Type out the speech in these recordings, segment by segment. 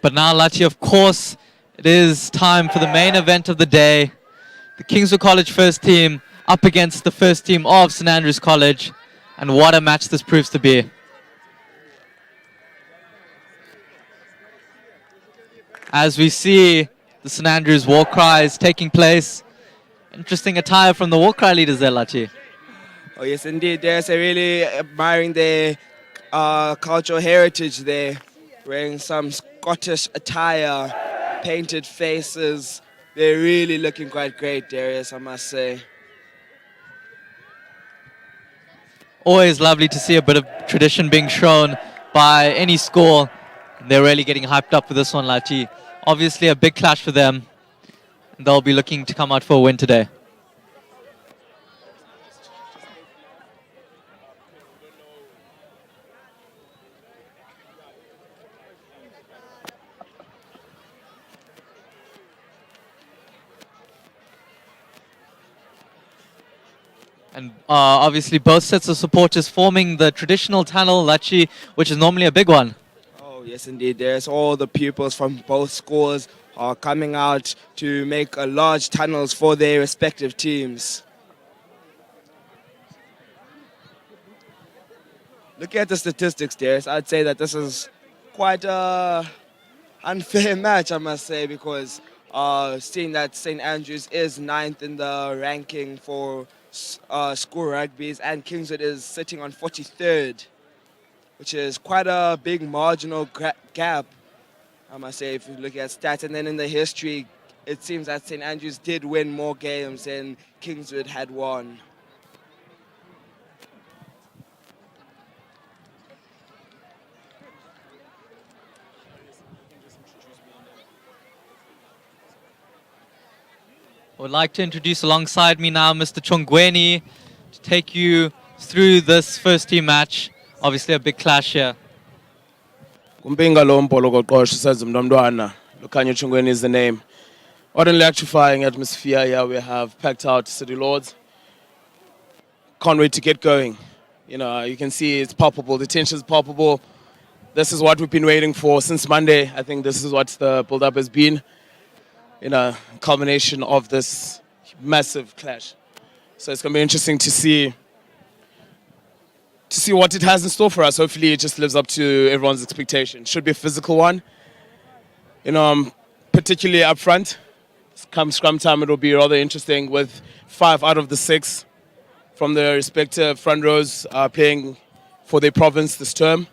But now, Lachi, of course, it is time for the main event of the day. The Kingswood College first team up against the first team of St Andrews College. And what a match this proves to be. As we see the St Andrews war cries taking place. Interesting attire from the war cry leaders there, Lachi. Oh yes, indeed. There's a really admiring their cultural heritage there, wearing some Scottish attire, painted faces. They're really looking quite great, Darius, I must say. Always lovely to see a bit of tradition being shown by any school. They're really getting hyped up for this one, Lachi. Obviously a big clash for them. They'll be looking to come out for a win today. And obviously both sets of supporters forming the traditional tunnel, Lachi, which is normally a big one. Oh yes, indeed. There's all the pupils from both schools are coming out to make large tunnels for their respective teams. Looking at the statistics, Darius, I'd say that this is quite a unfair match, I must say, because seeing that St. Andrews is 9th in the ranking for school rugbies and Kingswood is sitting on 43rd, which is quite a big marginal gap, I must say, if you look at stats. And then in the history, it seems that St. Andrews did win more games than Kingswood had won. I would like to introduce alongside me now Mr. Chongweni to take you through this first team match. Obviously a big clash here. Kumpinga lo mpolo koqosho senza umntwana. Lukhanya Chungweni is the name. What an electrifying atmosphere here we have packed out City Lords. Can't wait to get going. You know, you can see it's palpable. The tension is palpable. This is what we've been waiting for since Monday. I think this is what the build-up has been. You know, culmination of this massive clash. So it's going to be interesting to see what it has in store for us. Hopefully it just lives up to everyone's expectation. Should be a physical one. You know, particularly up front. Come scrum time, it'll be rather interesting with 5 out of the 6 from the respective front rows playing for their province this term.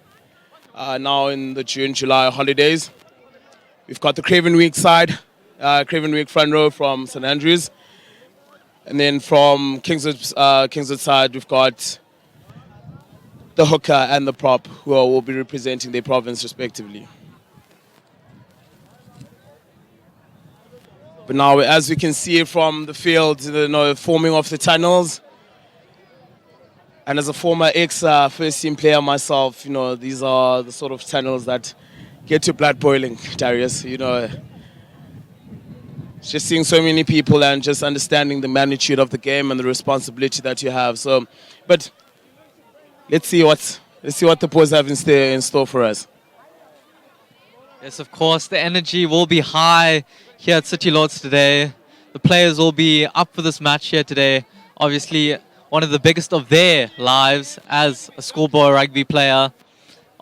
Now in the June, July holidays. We've got the Craven Week side. Craven Week front row from St Andrews. And then from Kingswood side, we've got the hooker and the prop who will be representing their province respectively. But now, as we can see from the field, you know, forming of the tunnels, and as a former ex-first team player myself, you know, these are the sort of tunnels that get your blood boiling, Darius. You know, just seeing so many people and just understanding the magnitude of the game and the responsibility that you have. So, but let's see what the boys have in store for us. Yes, of course, the energy will be high here at City Lords today. The players will be up for this match here today. Obviously, one of the biggest of their lives as a schoolboy rugby player.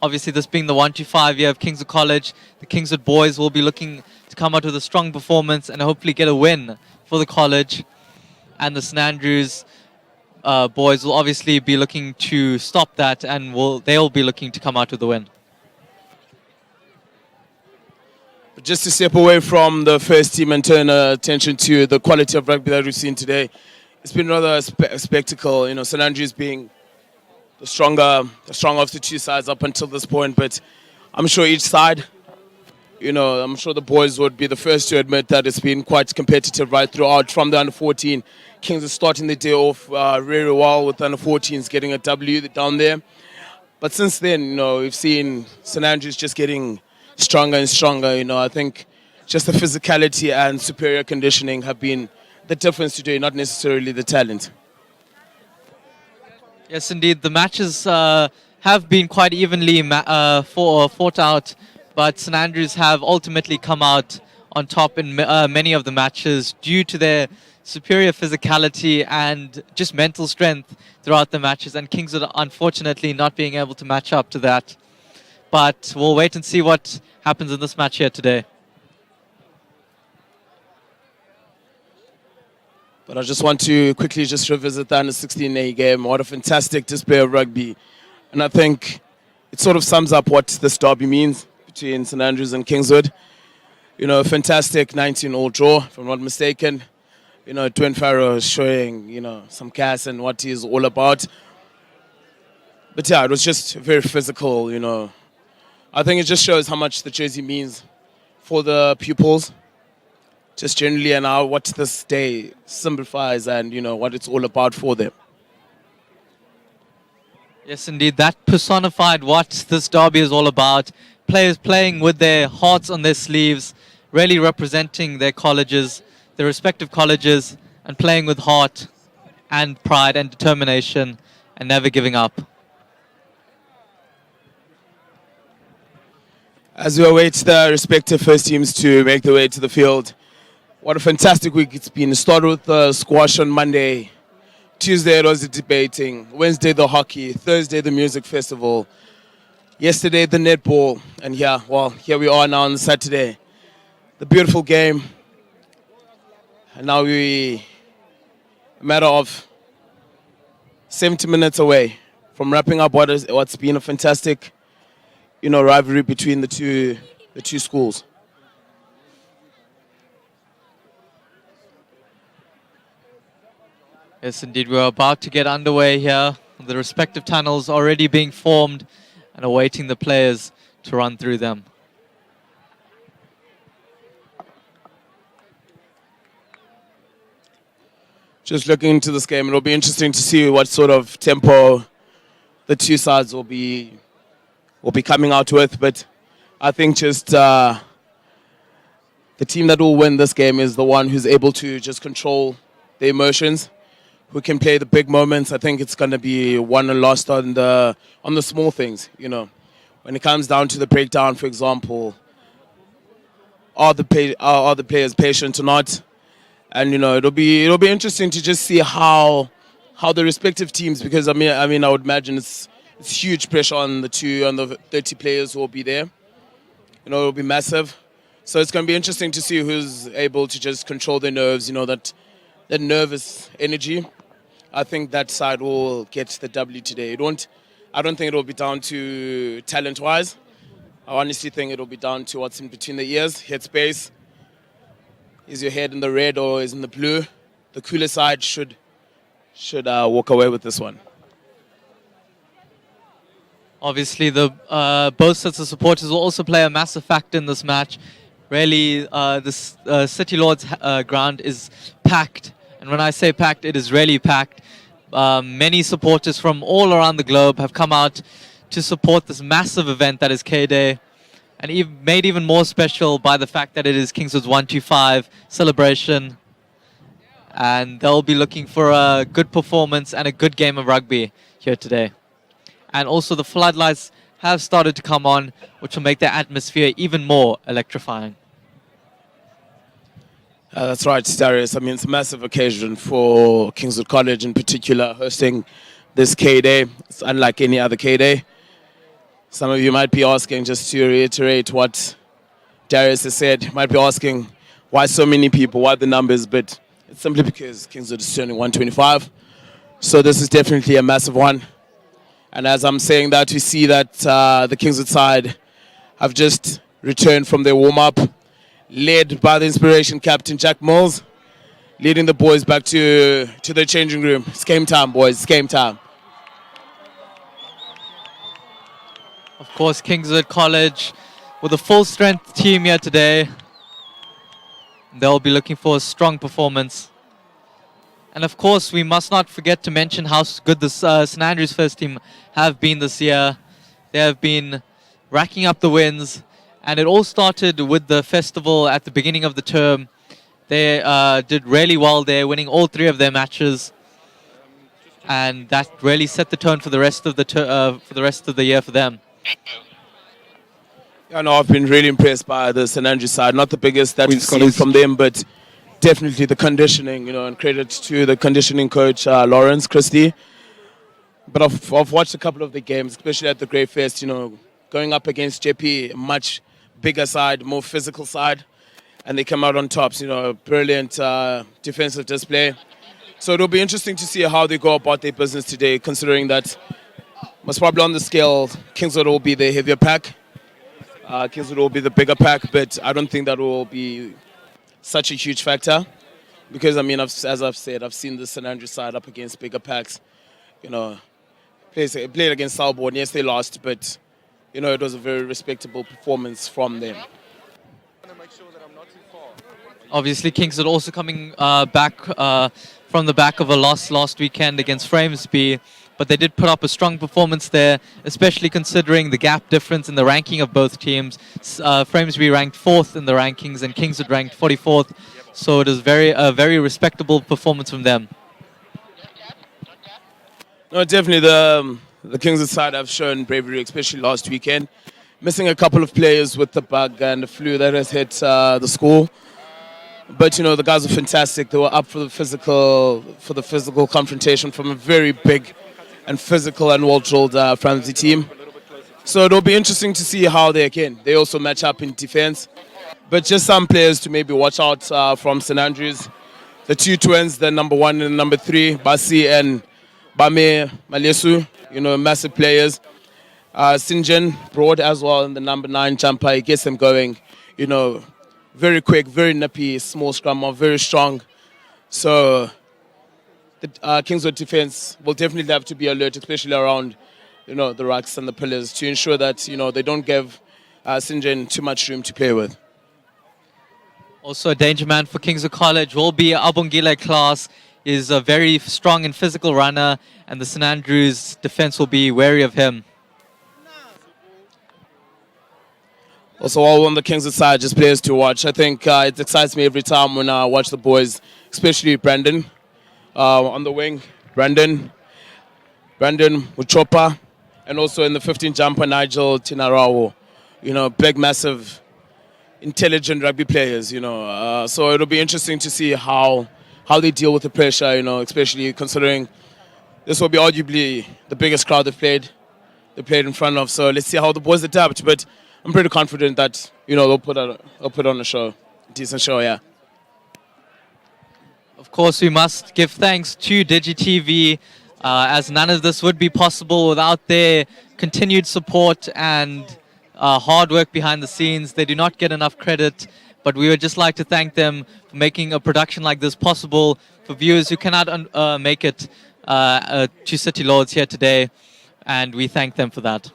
Obviously, this being the 125 year of Kingswood College, the Kingswood boys will be looking to come out with a strong performance and hopefully get a win for the college. And the St Andrews boys will obviously be looking to stop that, and they'll be looking to come out with the win. Just to step away from the first team and turn attention to the quality of rugby that we've seen today, it's been rather a spectacle. You know, St Andrews being the stronger of the two sides up until this point, but I'm sure each side, you know, I'm sure the boys would be the first to admit that it's been quite competitive right throughout. From the under-14, Kings are starting the day off very well with the under-14s getting a W down there. But since then, you know, we've seen St Andrews just getting stronger and stronger. You know, I think just the physicality and superior conditioning have been the difference today, not necessarily the talent. Yes, indeed. The matches have been quite evenly fought out. but St Andrews have ultimately come out on top in many of the matches due to their superior physicality and just mental strength throughout the matches, and Kingswood unfortunately not being able to match up to that. But we'll wait and see what happens in this match here today. But I just want to quickly just revisit the under-16A game. What a fantastic display of rugby. And I think it sort of sums up what this derby means between St Andrews and Kingswood. You know, a fantastic 19-all draw, if I'm not mistaken. You know, Twin Farrow is showing, you know, some gas and what he's all about. But yeah, it was just very physical, you know. I think it just shows how much the jersey means for the pupils, just generally, and how what this day signifies and, you know, what it's all about for them. Yes, indeed. That personified what this derby is all about. Players playing with their hearts on their sleeves, really representing their colleges, their respective colleges, and playing with heart and pride and determination and never giving up. As we await the respective first teams to make their way to the field, what a fantastic week it's been. It started with the squash on Monday. Tuesday it was the debating. Wednesday the hockey. Thursday the music festival. Yesterday the netball. And yeah, well, here we are now on Saturday. The beautiful game. And now a matter of 70 minutes away from wrapping up what's been a fantastic, you know, rivalry between the two schools. Yes, indeed. We're about to get underway here. The respective tunnels already being formed and awaiting the players to run through them. Just looking into this game, it'll be interesting to see what sort of tempo the two sides will be coming out with. But I think just the team that will win this game is the one who's able to just control the emotions, who can play the big moments. I think it's going to be won and lost on the small things. You know, when it comes down to the breakdown, for example, are the players patient or not? And you know, it'll be interesting to just see how the respective teams, because I mean I would imagine it's huge pressure on the 30 players who will be there. You know, it'll be massive. So it's going to be interesting to see who's able to just control their nerves. You know, that nervous energy. I think that side will get the W today. I don't think it'll be down to talent-wise. I honestly think it'll be down to what's in between the ears, headspace. Is your head in the red or is in the blue? The cooler side should walk away with this one. Obviously, the both sets of supporters will also play a massive factor in this match. Really, this City Lords ground is packed. And when I say packed, it is really packed. Many supporters from all around the globe have come out to support this massive event that is Kday. And made even more special by the fact that it is Kingswood's 125 celebration. And they'll be looking for a good performance and a good game of rugby here today. And also the floodlights have started to come on, which will make the atmosphere even more electrifying. That's right, Darius. I mean, it's a massive occasion for Kingswood College in particular, hosting this Kday. It's unlike any other Kday. Some of you might be asking, just to reiterate what Darius has said, might be asking why so many people, why the numbers, but it's simply because Kingswood is turning 125. So this is definitely a massive one. And as I'm saying that, we see that the Kingswood side have just returned from their warm-up, led by the inspiration captain, Jack Mills, leading the boys back to their changing room. It's game time, boys. It's game time. Of course, Kingswood College with a full-strength team here today. They'll be looking for a strong performance. And of course, we must not forget to mention how good the St Andrews first team have been this year. They have been racking up the wins. And it all started with the festival at the beginning of the term. They did really well there, winning all three of their matches. And that really set the tone for the rest of the year for them. Yeah, no, I've been really impressed by the St Andrews side. Not the biggest that we've seen from them, but definitely the conditioning, and credit to the conditioning coach, Lawrence Christie. But I've watched a couple of the games, especially at the Grey Fest, going up against JP, a much bigger side, more physical side, and they come out on tops, brilliant defensive display. So it'll be interesting to see how they go about their business today, considering that most probably on the scale, Kingswood will be the heavier pack. Kingswood will be the bigger pack, but I don't think that will be such a huge factor because, as I've said, I've seen the St Andrews side up against bigger packs. Played against Salborn. Yes, they lost, but, it was a very respectable performance from them. Obviously, Kingswood also coming back from the back of a loss last weekend against Framesby. But they did put up a strong performance there, especially considering the gap difference in the ranking of both teams. Framesby ranked 4th in the rankings and Kingswood ranked 44th. So it is a very respectable performance from them. No, definitely the Kingswood side have shown bravery, especially last weekend. Missing a couple of players with the bug and the flu that has hit the school. But, the guys were fantastic. They were up for the physical confrontation from a very big and physical and well-drilled Framesby team. So it'll be interesting to see how they also match up in defense. But just some players to maybe watch out from St Andrews. The two twins, the number 1 and number 3, Basi and Bame Malesu, massive players. Sinjan Broad as well in the number 9 jumper. He gets them going, very quick, very nippy, small scrummer, very strong. So the Kingswood defense will definitely have to be alert, especially around, the rucks and the pillars, to ensure that, they don't give Sinjan too much room to play with. Also, a danger man for Kingswood College will be Abongile Class. Is a very strong and physical runner, and the St Andrews defense will be wary of him. Also, all on the Kingswood side, just players to watch. I think it excites me every time when I watch the boys, especially Brandon. On the wing, Brandon Muchopa, and also in the 15 jumper, Nigel Tinarawo. Big, massive, intelligent rugby players, So it'll be interesting to see how they deal with the pressure, especially considering this will be arguably the biggest crowd they played in front of. So let's see how the boys adapt. But I'm pretty confident that, they'll put on a show, a decent show, yeah. Of course, we must give thanks to DigiTV, as none of this would be possible without their continued support and hard work behind the scenes. They do not get enough credit, but we would just like to thank them for making a production like this possible for viewers who cannot make it to City Lords here today, and we thank them for that.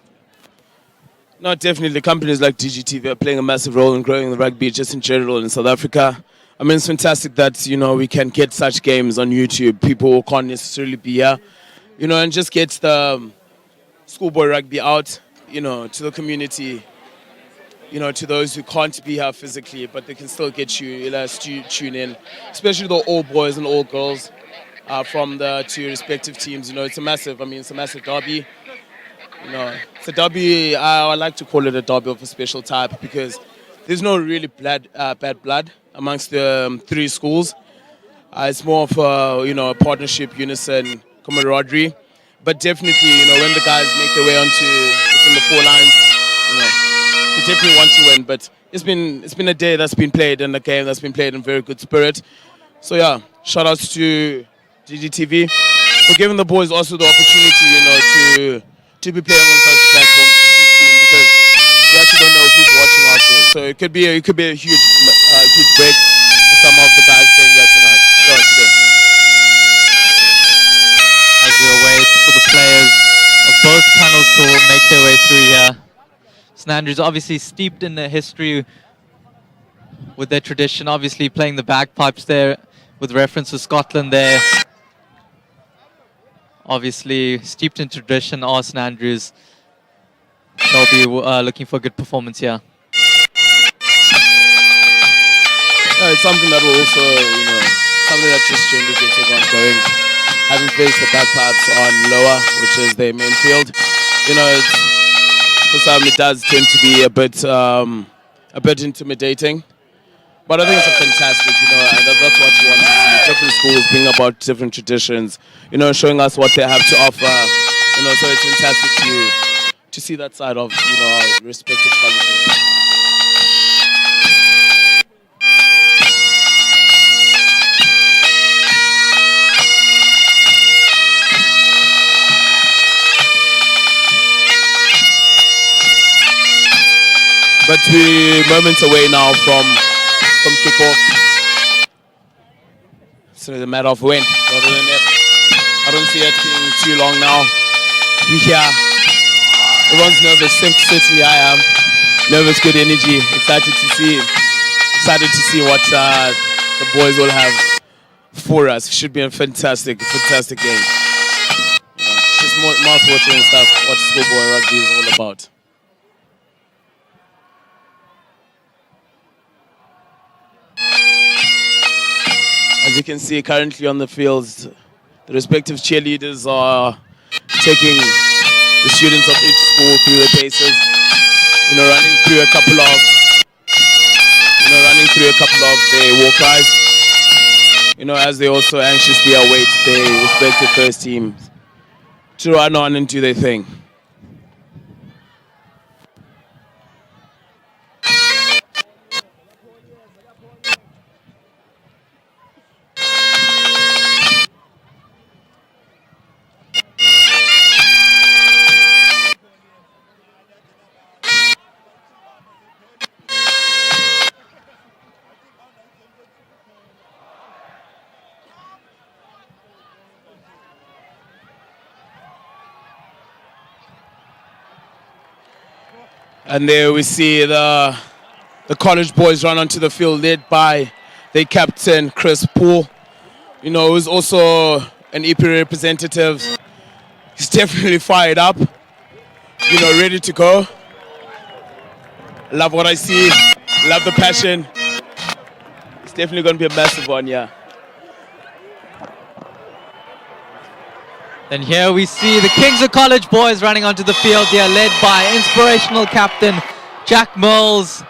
No, definitely. Companies like DigiTV are playing a massive role in growing the rugby just in general in South Africa. It's fantastic that, we can get such games on YouTube. People who can't necessarily be here, and just get the schoolboy rugby out, to the community, to those who can't be here physically, but they can still get you, tune in, especially the all boys and all girls from the two respective teams. It's a massive derby. It's a derby, I like to call it a derby of a special type because there's no really bad blood amongst the three schools. It's more of a partnership, unison, camaraderie. But definitely, when the guys make their way within the 4 lines, they definitely want to win. But it's been a day that's been played and a game that's been played in very good spirit. So yeah, shout outs to DGTV for giving the boys also the opportunity, to be playing on such platforms because you actually don't know people watching out there. So it could be a huge break for some of the guys playing here today. As we wait for the players of both tunnels to make their way through here. St Andrews obviously steeped in their history with their tradition, obviously playing the bagpipes there with reference to Scotland there. Obviously steeped in tradition are St Andrews. They'll be looking for a good performance here. It's something that will also, something that just generally gets everyone going. Having placed the bagpipes on lower, which is their main field, for some it does tend to be a bit intimidating. But I think it's a fantastic, that's what you want to see. Different schools bring about different traditions, showing us what they have to offer. So it's fantastic to see that side of, our respective colleges. But we're moments away now from kickoff. So it's a matter of when, rather than if. I don't see it being too long now. We're here. Everyone's nervous. Certainly I am. Nervous, good energy. Excited to see what the boys will have for us. Should be a fantastic game. It's just mouth-watering stuff. What schoolboy rugby is all about. As you can see currently on the fields, the respective cheerleaders are taking the students of each school through the paces, running through a couple of their walk cries, as they also anxiously await their respective first teams to run on and do their thing. And there we see the college boys run onto the field, led by their captain, Chris Poole, who's also an EP representative. He's definitely fired up, ready to go. Love what I see, love the passion. It's definitely going to be a massive one, yeah. Then here we see the Kingswood College boys running onto the field here, led by inspirational captain Jack Mills.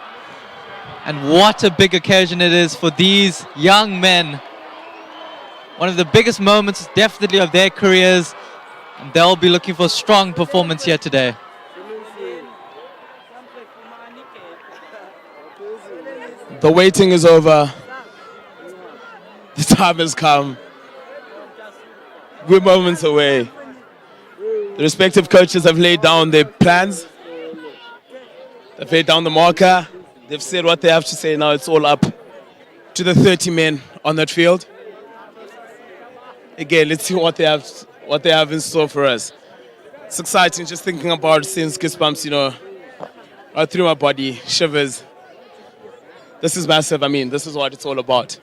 And what a big occasion it is for these young men. One of the biggest moments definitely of their careers. And they'll be looking for a strong performance here today. The waiting is over. The time has come. We're moments away. The respective coaches have laid down their plans. They've laid down the marker. They've said what they have to say. Now it's all up to the 30 men on that field. Again, let's see what they have in store for us. It's exciting just thinking about it, since goosebumps, right through my body, shivers. This is massive. This is what it's all about.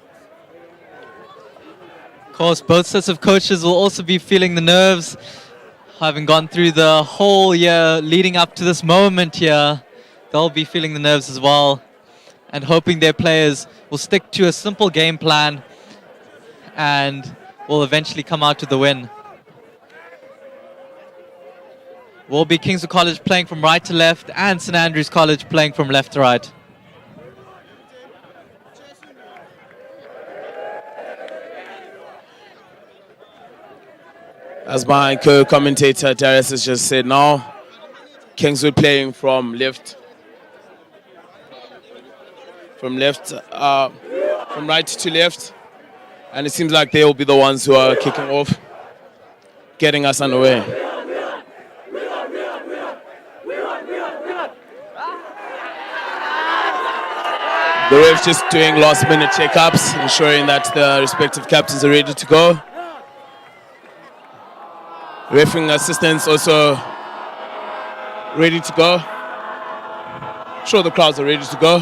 Of course, both sets of coaches will also be feeling the nerves, having gone through the whole year leading up to this moment here. They'll be feeling the nerves as well and hoping their players will stick to a simple game plan and will eventually come out to the win. Will be Kingswood College playing from right to left and St Andrews College playing from left to right. As my co-commentator Darius has just said now, Kingswood playing from right to left, and it seems like they will be the ones who are kicking off, getting us underway. The refs just doing last-minute checkups, ensuring that the respective captains are ready to go. Refereeing assistants also ready to go. Sure, the crowds are ready to go.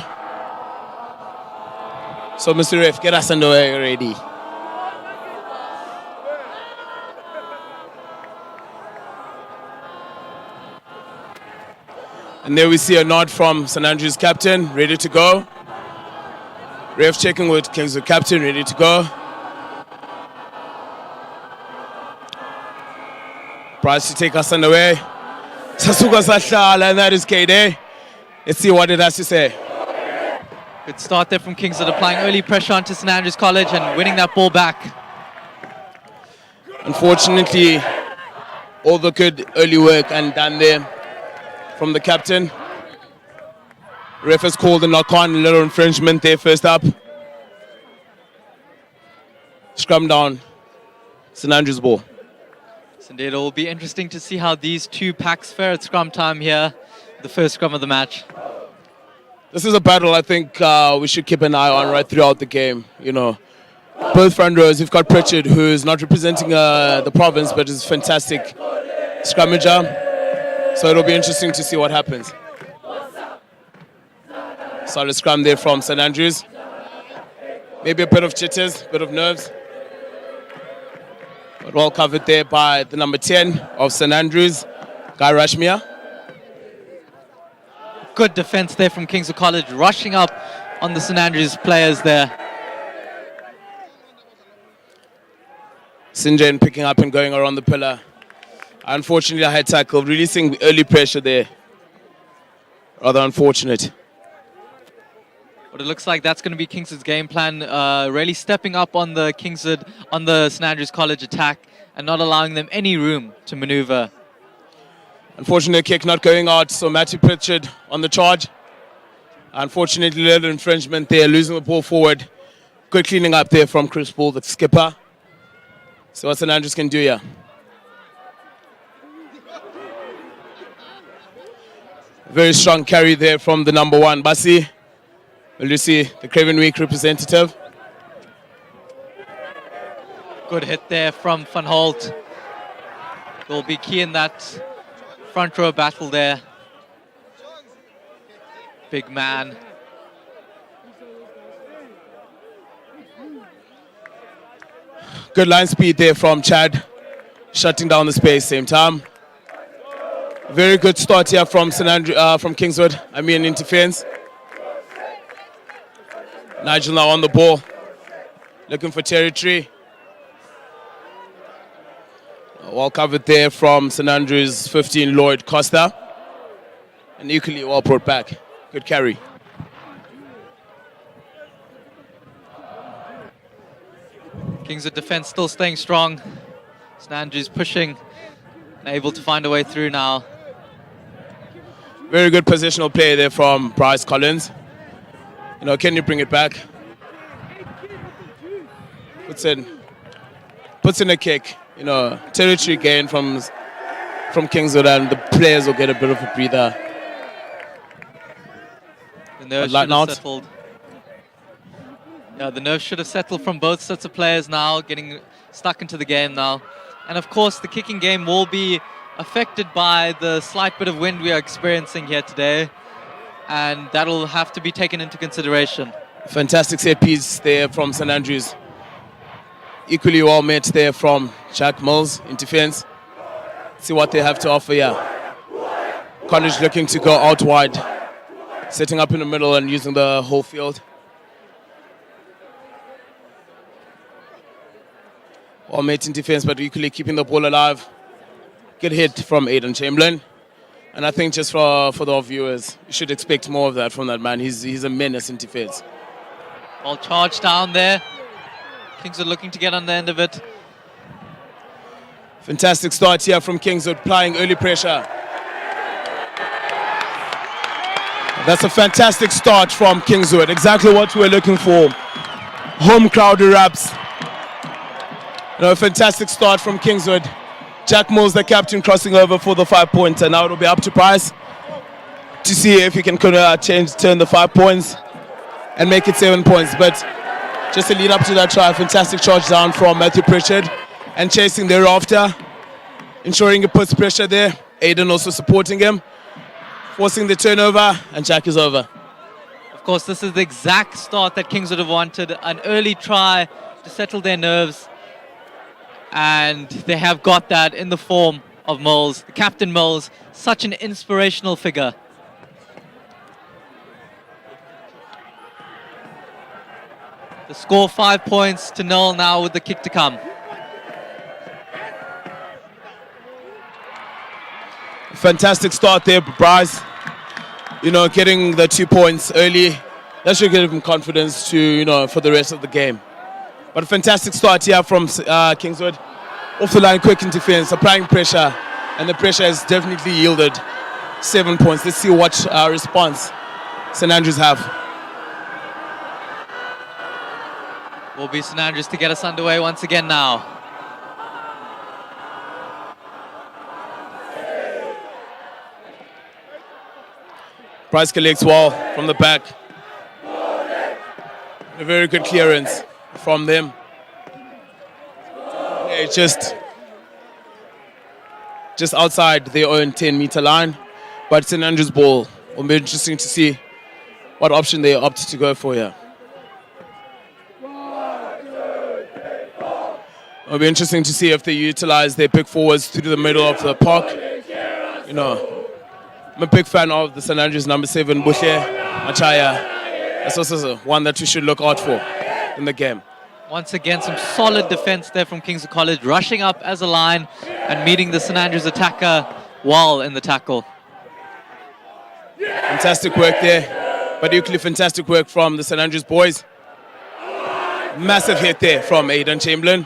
So, Mr. Ref, get us underway already. And there we see a nod from St Andrews captain, ready to go. Ref checking with Kingswood captain, ready to go. Price to take us underway. Sasuka Sashala, and that is Kday. Let's see what it has to say. Good start there from Kingswood, applying early pressure onto St Andrews College and winning that ball back. Unfortunately, all the good early work and done there from the captain. Ref has called a knock-on, a little infringement there first up. Scrum down, St Andrews ball. Yes, indeed, it will be interesting to see how these two packs fare at scrum time here, the first scrum of the match. This is a battle I think we should keep an eye on right throughout the game. You know, both front rows, you've got Pritchard, who is not representing the province, but is a fantastic scrummager. So it'll be interesting to see what happens. Solid scrum there from St Andrews. Maybe a bit of jitters, bit of nerves. But well covered there by the number 10 of St Andrews, Guy Rashmia. Good defense there from Kingswood College, rushing up on the St Andrews players there. Sinjane picking up and going around the pillar. Unfortunately, a high tackle, releasing early pressure there. Rather unfortunate. But it looks like that's going to be Kingswood's game plan, really stepping up on the St Andrews College attack and not allowing them any room to maneuver. Unfortunate kick not going out, so Matthew Pritchard on the charge. Unfortunately, little infringement there, losing the ball forward. Good cleaning up there from Chris Bull, the skipper. So what St Andrews can do here. Very strong carry there from the number 1, Basi. Will you see the Craven Week representative? Good hit there from Van Holt. Will be key in that front row battle there. Big man. Good line speed there from Chad, shutting down the space same time. Very good start here from from Kingswood. Interference. Nigel now on the ball, looking for territory. Well covered there from St Andrews 15, Lloyd Costa. And equally well brought back. Good carry. Kingswood defense still staying strong. St Andrews pushing and able to find a way through now. Very good positional play there from Bryce Collins. You know, can you bring it back? Puts in a kick. You know, territory gain from Kingswood, and the players will get a bit of a breather. The nerves should have settled. Yeah, the nerves should have settled from both sets of players now, getting stuck into the game now. And of course, the kicking game will be affected by the slight bit of wind we are experiencing here today. And that'll have to be taken into consideration. Fantastic set piece there from St Andrews. Equally well met there from Jack Mills in defense. See what they have to offer here. College looking to go out wide, setting up in the middle and using the whole field. Well met in defense, but equally keeping the ball alive. Good hit from Aidan Chamberlain. And I think just for the viewers, you should expect more of that from that man. He's a menace in defense. Ball charged down there. Kingswood looking to get on the end of it. Fantastic start here from Kingswood, applying early pressure. That's a fantastic start from Kingswood. Exactly what we're looking for. Home crowd erupts. You know, a fantastic start from Kingswood. Jack Mills, the captain, crossing over for the 5-pointer. Now it'll be up to Price to see if he can turn the 5 points and make it 7 points. But just to lead up to that try, fantastic charge down from Matthew Pritchard and chasing thereafter, ensuring he puts pressure there. Aidan also supporting him, forcing the turnover, and Jack is over. Of course, this is the exact start that Kingswood have wanted. An early try to settle their nerves. And they have got that in the form of Mills. The Captain Mills, such an inspirational figure. The score 5 points to 0 now with the kick to come. Fantastic start there, Bryce. You know, getting the 2 points early. That should give him confidence to, you know, for the rest of the game. But a fantastic start here from Kingswood. Off the line, quick interference, applying pressure. And the pressure has definitely yielded 7 points. Let's see what response St. Andrews have. Will be St. Andrews to get us underway once again now. Bryce collects well from the back. A very good clearance from them. Yeah, just outside their own 10-meter line. But St. Andrews' ball will be interesting to see what option they opt to go for here. It'll be interesting to see if they utilize their big forwards through the middle of the park. You know, I'm a big fan of the St. Andrews number 7, Buhle Machaya. That's also one that we should look out for in the game. Once again, some solid defense there from Kingswood College, rushing up as a line and meeting the St. Andrews attacker well in the tackle. Fantastic work there, but equally fantastic work from the St. Andrews boys. Massive hit there from Aidan Chamberlain.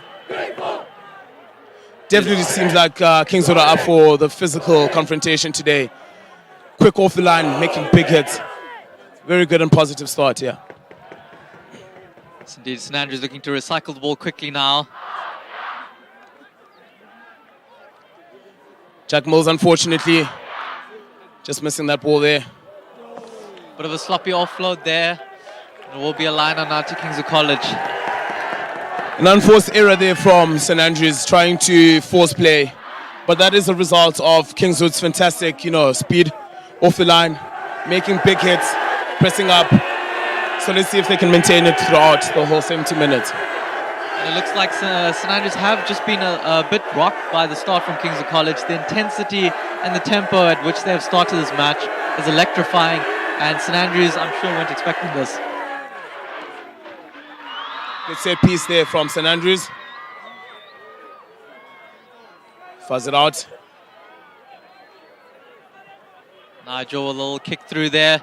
Definitely seems like Kingswood are up for the physical confrontation today. Quick off the line, making big hits. Very good and positive start here. Yes, indeed, St. Andrews looking to recycle the ball quickly now. Jack Mills, unfortunately, just missing that ball there. Bit of a sloppy offload there. It will be a line on now to Kingswood College. An unforced error there from St. Andrews, trying to force play. But that is a result of Kingswood's fantastic, you know, speed off the line, making big hits, pressing up. So let's see if they can maintain it throughout the whole 70 minutes. And it looks like St. Andrews have just been a bit rocked by the start from Kingswood College. The intensity and the tempo at which they have started this match is electrifying. And St. Andrews, I'm sure, weren't expecting this. Good set piece there from St. Andrews. Fuzz it out. Nigel, a little kick through there.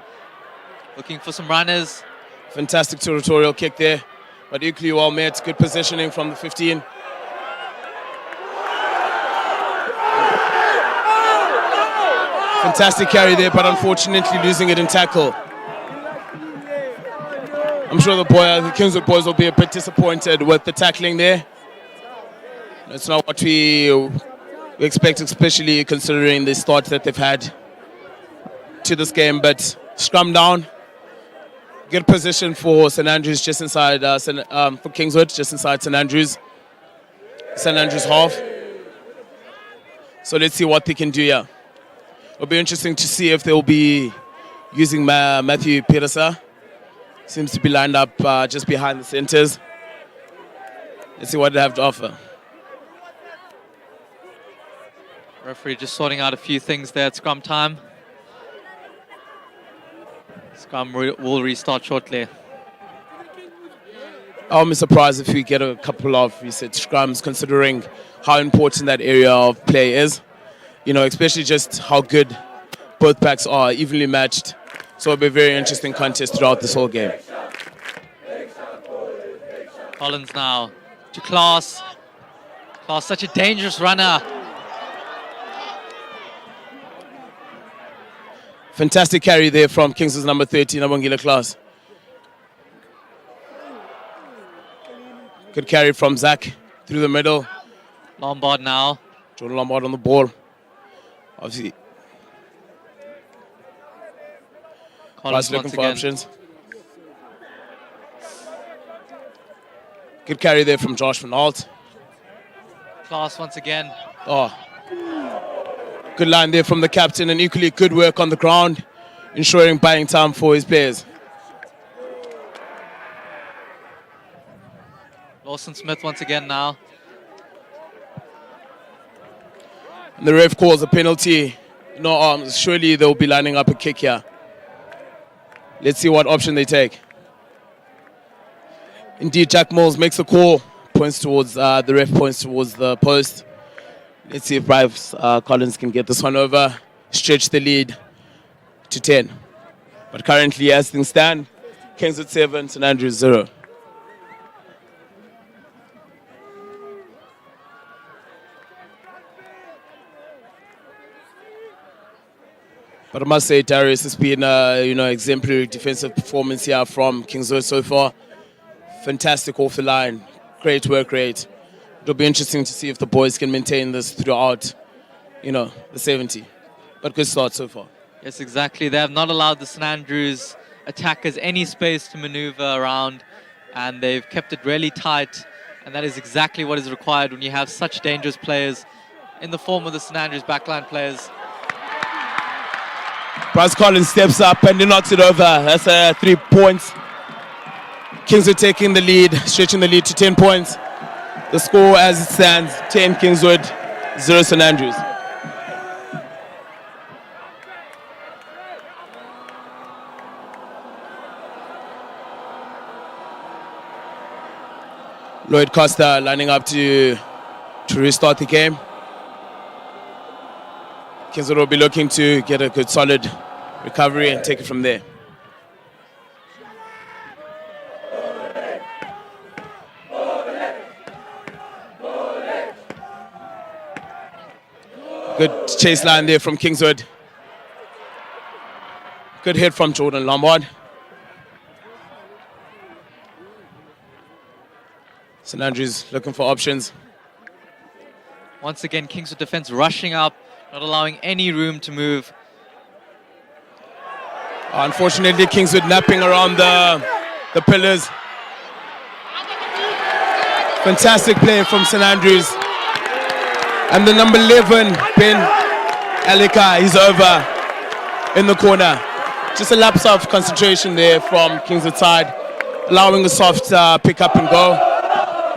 Looking for some runners. Fantastic territorial kick there, but equally well met. Good positioning from the 15. Fantastic carry there, but unfortunately losing it in tackle. I'm sure the Kingswood boys will be a bit disappointed with the tackling there. It's not what we expect, especially considering the start that they've had to this game. But scrum down, good position for St. Andrews just inside, for Kingswood, just inside St. Andrews half. So let's see what they can do here. It'll be interesting to see if they'll be using Matthew Petersa. Seems to be lined up just behind the centers. Let's see what they have to offer. Referee just sorting out a few things there at scrum time. Scrum will restart shortly. I'll be surprised if we get a couple of reset scrums, considering how important that area of play is. You know, especially just how good both backs are, evenly matched. So it'll be a very interesting contest throughout this whole game. Collins now to Klaas. Klaas, such a dangerous runner. Fantastic carry there from Kingswood's number 13, Abongile Klaas. Good carry from Zach through the middle. Lombard now. Jordan Lombard on the ball. Obviously, Collins looking once for again. options. Good carry there from Josh Van Aalt. Klaas once again. Oh, good line there from the captain, and equally good work on the ground, ensuring buying time for his players. Lawson Smith once again now. And the ref calls a penalty. No arms. Surely they'll be lining up a kick here. Let's see what option they take. Indeed, Jack Mills makes a call. Points towards the ref points towards the post. Let's see if Collins can get this one over. stretch the lead to 10. But currently, as things stand, Kingswood 7, St Andrews 0. But I must say, Darius, it's been exemplary defensive performance here from Kingswood so far. Fantastic off the line. Great work rate. It'll be interesting to see if the boys can maintain this throughout, the 70. But good start so far. Yes, exactly. They have not allowed the St Andrews attackers any space to maneuver around, and they've kept it really tight. And that is exactly what is required when you have such dangerous players in the form of the St Andrews backline players. Bryce Collins steps up and he knocks it over. That's 3 points. Kingswood taking the lead, stretching the lead to 10 points. The score as it stands, 10 Kingswood, 0 St Andrews. Lloyd Costa lining up to restart the game. Kingswood will be looking to get a good solid recovery and take it from there. Good chase line there from Kingswood. Good hit from Jordan Lombard. St Andrews looking for options. Once again, Kingswood defense rushing up, not allowing any room to move. Unfortunately, Kingswood napping around the pillars. Fantastic play from St Andrews. And the number 11, Ben Alika, he's over in the corner. Just a lapse of concentration there from Kingswood side, allowing a soft pick up and go.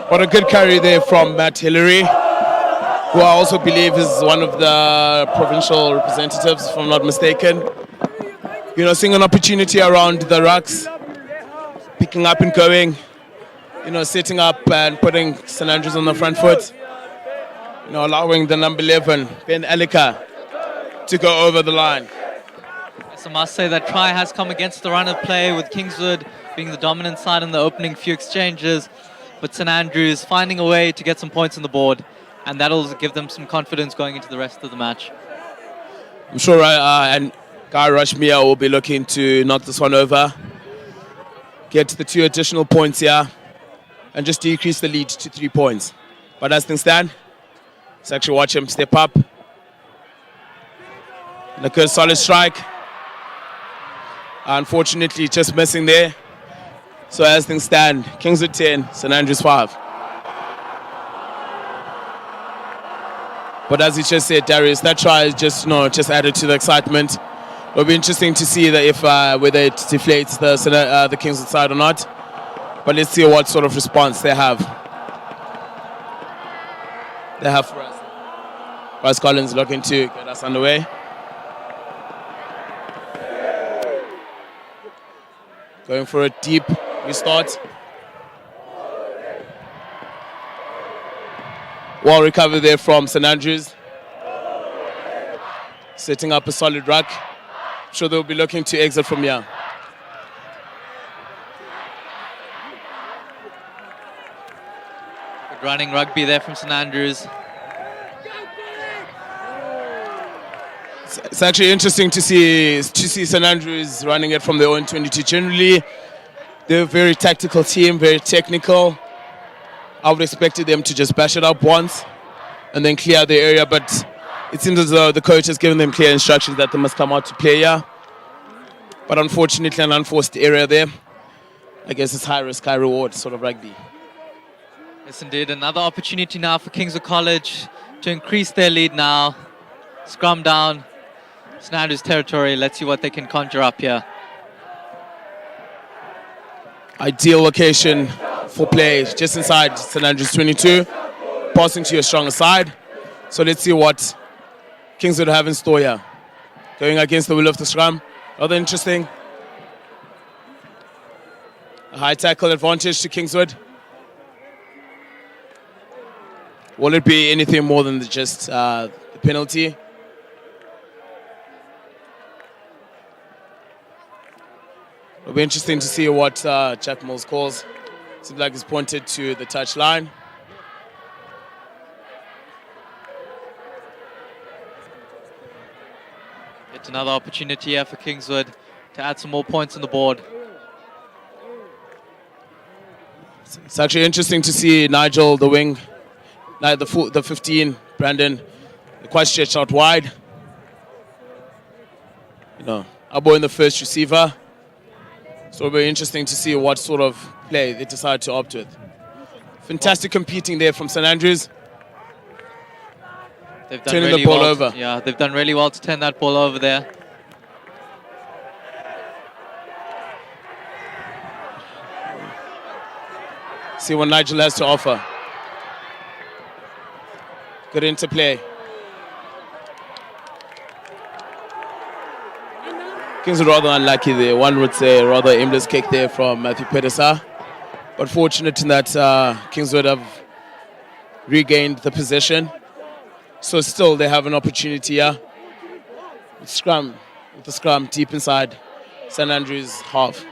What a good carry there from Matt Hillary, who I also believe is one of the provincial representatives, if I'm not mistaken. Seeing an opportunity around the rucks, picking up and going, setting up and putting St Andrews on the front foot. Allowing the number 11, Ben Alika, to go over the line. So I must say that try has come against the run of play, with Kingswood being the dominant side in the opening few exchanges, but St Andrews finding a way to get some points on the board, and that'll give them some confidence going into the rest of the match. I'm sure and Guy Rushmere will be looking to knock this one over, get the 2 additional points here, and just decrease the lead to 3 points. But as things stand, let's actually watch him step up. And a good solid strike. Unfortunately, just missing there. So as things stand, Kingswood 10, St Andrews 5. But as he just said, Darius, that try is just added to the excitement. It'll be interesting to see that if whether it deflates the Kingswood side or not. But let's see what sort of response they have. They have for us. Bryce Collins looking to get us underway. Going for a deep restart. Well recovered there from St Andrews. Setting up a solid ruck. I'm sure they'll be looking to exit from here. Good running rugby there from St Andrews. It's actually interesting to see St Andrews running it from their own 22. Generally, they're a very tactical team, very technical. I would expect them to just bash it up once and then clear the area, but it seems as though the coach has given them clear instructions that they must come out to play here. But unfortunately, an unforced area there. I guess it's high risk, high reward sort of rugby. Yes, indeed. Another opportunity now for Kingswood College to increase their lead now. Scrum down. St Andrews territory. Let's see what they can conjure up here. Ideal location for play, just inside St Andrews 22. Passing to your stronger side. So let's see what Kingswood have in store here. Going against the will of the scrum. Rather interesting. A high tackle advantage to Kingswood. Will it be anything more than just the penalty? It'll be interesting to see what Jack Mills calls. Seems like he's pointed to the touch line. It's another opportunity here for Kingswood to add some more points on the board. It's actually interesting to see Nigel, the wing, the 15, Brandon, quite stretched out wide. You know, Abo in the first receiver. So it'll be interesting to see what sort of play they decide to opt with. Fantastic competing there from St Andrews. They've done Turning really the ball well over. Yeah, they've done really well to turn that ball over there. See what Nigel has to offer. Good interplay. Kingswood rather unlucky there. One would say rather aimless kick there from Matthew Pedesa. But fortunate in that Kingswood have regained the possession. So still they have an opportunity here. With the scrum deep inside St Andrews half.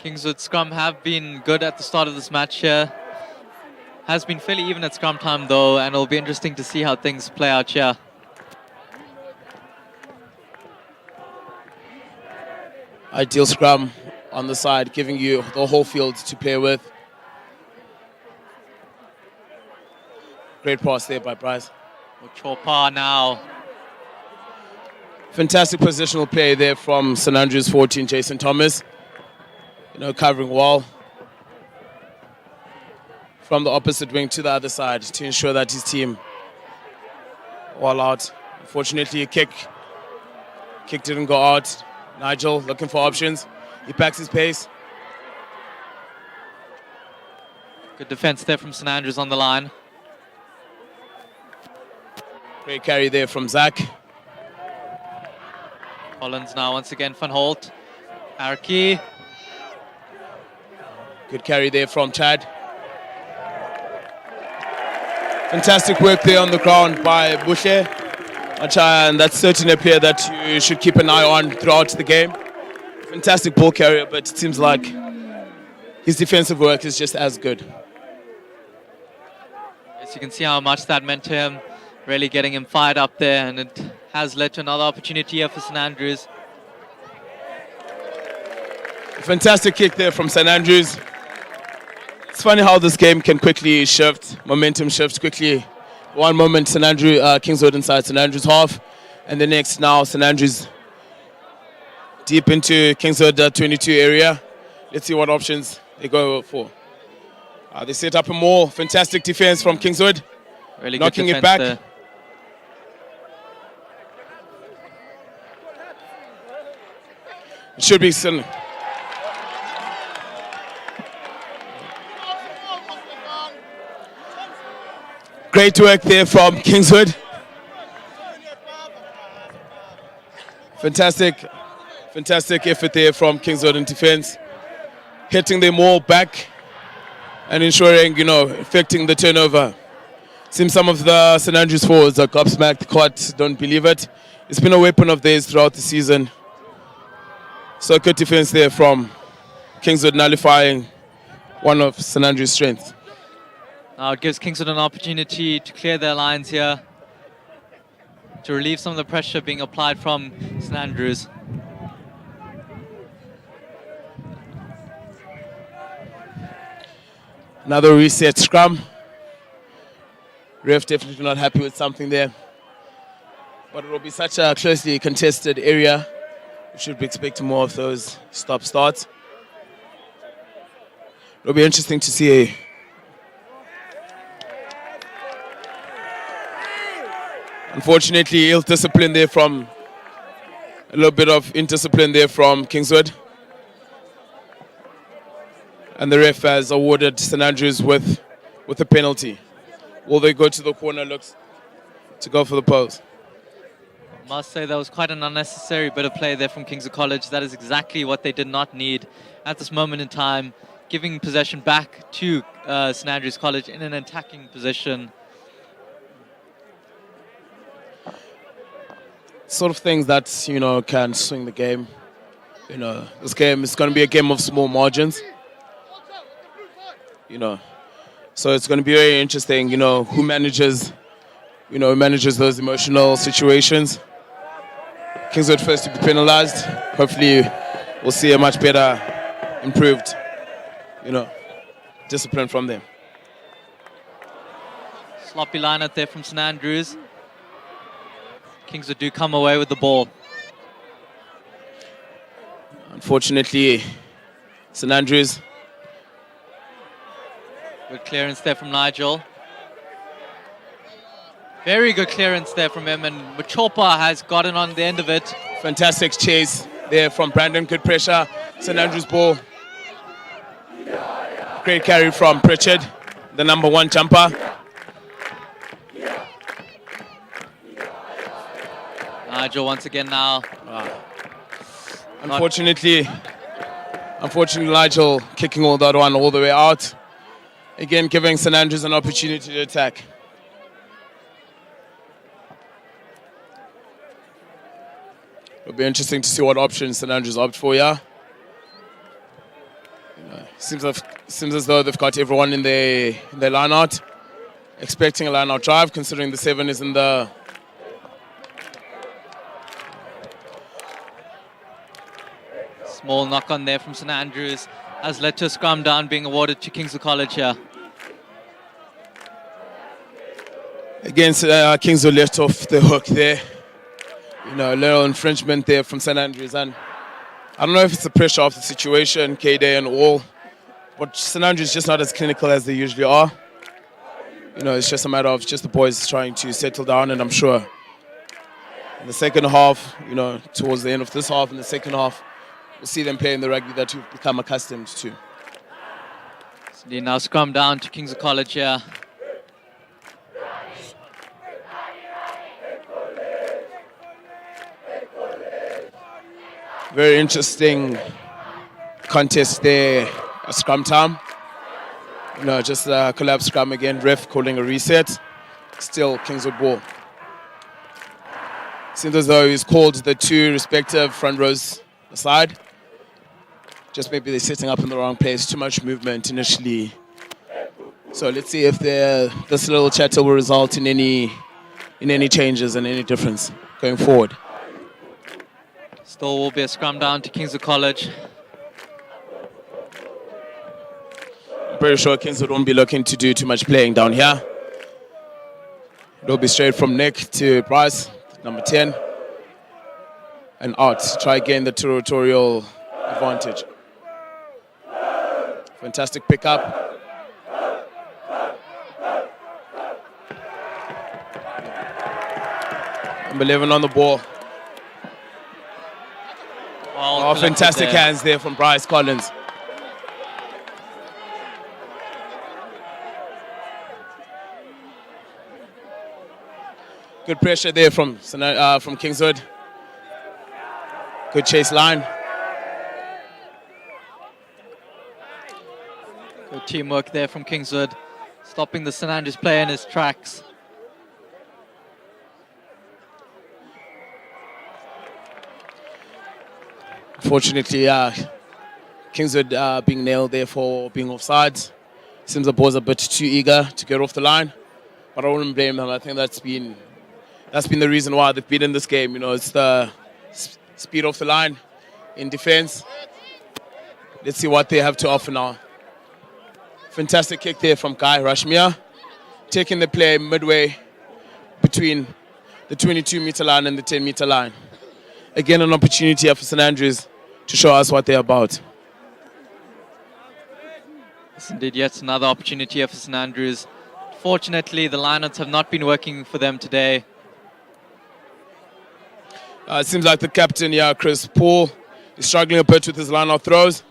Kingswood scrum have been good at the start of this match here. Has been fairly even at scrum time though, and it'll be interesting to see how things play out here. Ideal scrum on the side, giving you the whole field to play with. Great pass there by Bryce. Chopa now. Fantastic positional play there from St Andrews 14, Jason Thomas. You know, covering wall from the opposite wing to the other side to ensure that his team all out. Unfortunately, a kick didn't go out. Nigel looking for options. He packs his pace. Good defense there from St Andrews on the line. Great carry there from Zach. Collins now once again, Van Holt. Araki. Good carry there from Chad. Fantastic work there on the ground by Bushe. And that's certainly a player that you should keep an eye on throughout the game. Fantastic ball carrier, but it seems like his defensive work is just as good. Yes, you can see how much that meant to him, really getting him fired up there, and it has led to another opportunity here for St Andrews. Fantastic kick there from St Andrews. It's funny how this game can quickly shift, momentum shifts quickly. One moment St Andrews, Kingswood inside St Andrews half, and the next now St Andrews deep into Kingswood 22 area. Let's see what options they go for. They set up a more fantastic defense from Kingswood, Really knocking good it back. there. It should be still. Great work there from Kingswood. Fantastic effort there from Kingswood in defense. Hitting them all back and ensuring, affecting the turnover. Seems some of the St Andrews forwards are gobsmacked, quite don't believe it. It's been a weapon of theirs throughout the season. So good defense there from Kingswood, nullifying one of St Andrews' strengths. Now it gives Kingswood an opportunity to clear their lines here, to relieve some of the pressure being applied from St Andrews. Another reset scrum. Ref definitely not happy with something there. But it will be such a closely contested area. We should be expecting more of those stop-starts. It will be interesting to see. Unfortunately, a little bit of indiscipline there from Kingswood. And the ref has awarded St Andrews with a penalty. Will they go to the corner, looks to go for the post? I must say that was quite an unnecessary bit of play there from Kingswood College. That is exactly what they did not need at this moment in time, giving possession back to St Andrews College in an attacking position. sort of things that, can swing the game. This game is going to be a game of small margins. So it's going to be very interesting, who manages those emotional situations. Kingswood first to be penalized. Hopefully we'll see a much better, improved, discipline from them. Sloppy line out there from St Andrews. Kingswood do come away with the ball. Unfortunately, St Andrews. Good clearance there from Nigel. Very good clearance there from him, and Machopa has gotten on the end of it. Fantastic chase there from Brandon. Good pressure. St Andrews ball. Great carry from Pritchard, the number 1 jumper. Nigel once again now. Unfortunately, Nigel kicking all that one all the way out. Again, giving St Andrews an opportunity to attack. It'll be interesting to see what options St Andrews opt for, yeah. Seems as though they've got everyone in their line out. Expecting a line out drive, considering the 7 is in the... Small knock on there from St Andrews has led to a scrum down being awarded to Kingswood College here. Against Kingswood left off the hook there. A little infringement there from St Andrews, and I don't know if it's the pressure of the situation, Kday and all, but St Andrews just not as clinical as they usually are. It's just a matter of just the boys trying to settle down, and I'm sure in the second half, towards the end of this half, in the second half, we'll see them playing the rugby that we've become accustomed to. So they now scrum down to Kingswood College here. Very interesting contest there at scrum time. Just a collapse scrum again, ref calling a reset. Still Kingswood ball. Seems as though he's called the 2 respective front rows aside. Just maybe they're setting up in the wrong place, too much movement initially. So let's see if this little chatter will result in any changes and any difference going forward. Still will be a scrum down to Kingswood College. I'm pretty sure Kingswood won't be looking to do too much playing down here. It'll be straight from Nick to Bryce, number 10. And out, try again the territorial advantage. Fantastic pickup. Number 11 on the ball. Well, fantastic hands there from Bryce Collins. Good pressure there from Kingswood. Good chase line. Good teamwork there from Kingswood, stopping the St Andrews player in his tracks. Unfortunately, Kingswood being nailed there for being offside. Seems the boys are a bit too eager to get off the line, but I wouldn't blame them. I think that's been the reason why they've been in this game. It's the speed off the line in defense. Let's see what they have to offer now. Fantastic kick there from Guy Rashmia, taking the play midway between the 22-meter line and the 10-meter line. Again, an opportunity for St Andrews to show us what they're about. Yes, indeed, yet another opportunity here for St Andrews. Fortunately, the lineouts have not been working for them today. It seems like the captain, Chris Paul, is struggling a bit with his lineout throws.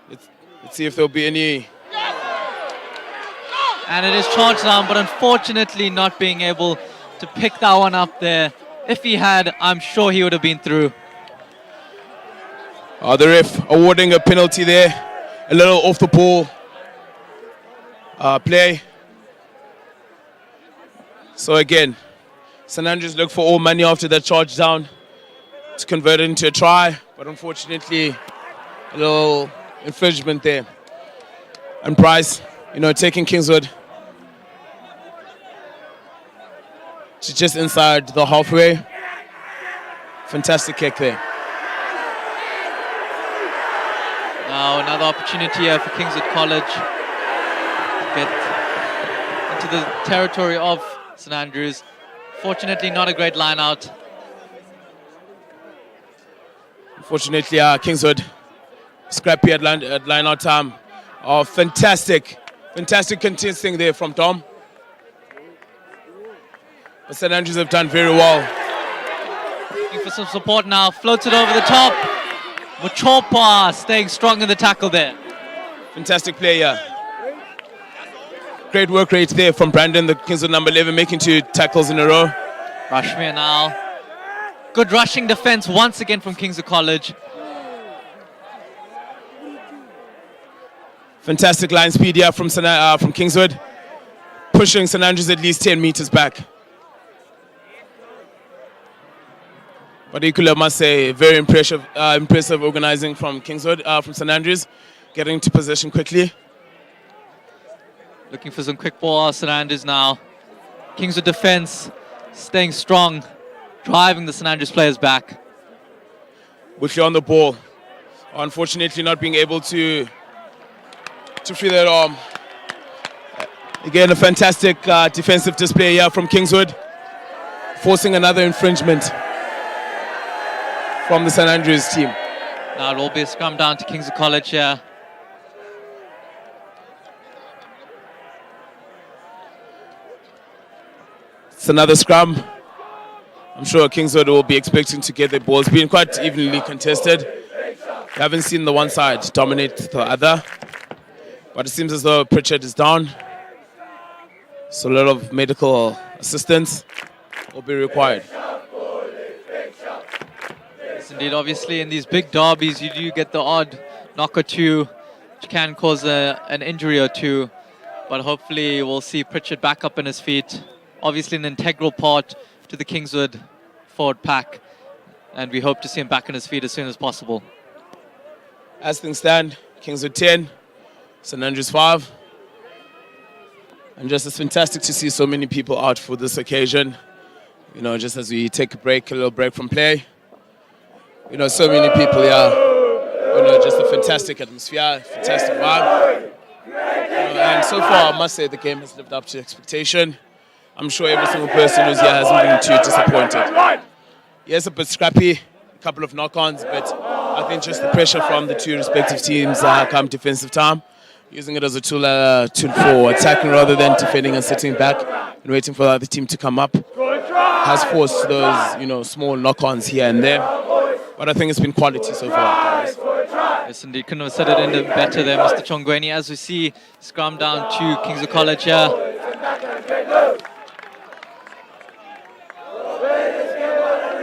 Let's see if there'll be any. And it is charged down, but unfortunately not being able to pick that one up there. If he had, I'm sure he would have been through. The ref awarding a penalty there. A little off the ball play. So again, St Andrews look for all money after that charge down to convert it into a try, but unfortunately, a little infringement there. And Price, taking Kingswood to just inside the halfway. Fantastic kick there. Now another opportunity here for Kingswood College to get into the territory of St Andrews. Fortunately, not a great line out. Unfortunately, Kingswood scrappy at line out time. Oh, fantastic contesting there from Tom. But St Andrews have done very well. Looking for some support now, floats it over the top. Muchopa staying strong in the tackle there. Fantastic play here. Great work rate there from Brandon, the Kingswood number 11, making 2 tackles in a row. Rushmere now. Good rushing defense once again from Kingswood College. Fantastic line speed here from Kingswood, pushing St Andrews at least 10 meters back. But equally, I must say, very impressive organizing from Kingswood, from St Andrews, getting to position quickly. Looking for some quick ball, St Andrews now. Kingswood defense staying strong, driving the St Andrews players back. Quickly on the ball, unfortunately not being able to free that arm. Again, a fantastic defensive display here from Kingswood, forcing another infringement from the St Andrews team. Now it will be a scrum down to Kingswood College here. It's another scrum. I'm sure Kingswood will be expecting to get their balls. Been quite evenly contested. We haven't seen the one side dominate the other. But it seems as though Pritchard is down. So a lot of medical assistance will be required. Yes, indeed. Obviously, in these big derbies, you do get the odd knock or two, which can cause an injury or two. But hopefully, we'll see Pritchard back up on his feet. Obviously, an integral part to the Kingswood forward pack. And we hope to see him back on his feet as soon as possible. As things stand, Kingswood 10. St Andrews 5. And just it's fantastic to see so many people out for this occasion. Just as we take a little break from play. So many people here. Just a fantastic atmosphere, fantastic vibe. And so far, I must say the game has lived up to expectation. I'm sure every single person who's here hasn't been too disappointed. Yes, a bit scrappy, a couple of knock-ons, but I think just the pressure from the 2 respective teams come defensive time. Using it as a tool for attacking rather than defending and sitting back and waiting for the other team to come up. Has forced those, small knock-ons here and there. But I think it's been quality so far, guys. Yes, indeed. Couldn't have said it any better there, Mr. Chongweni. As we see, scrum down to Kingswood College here.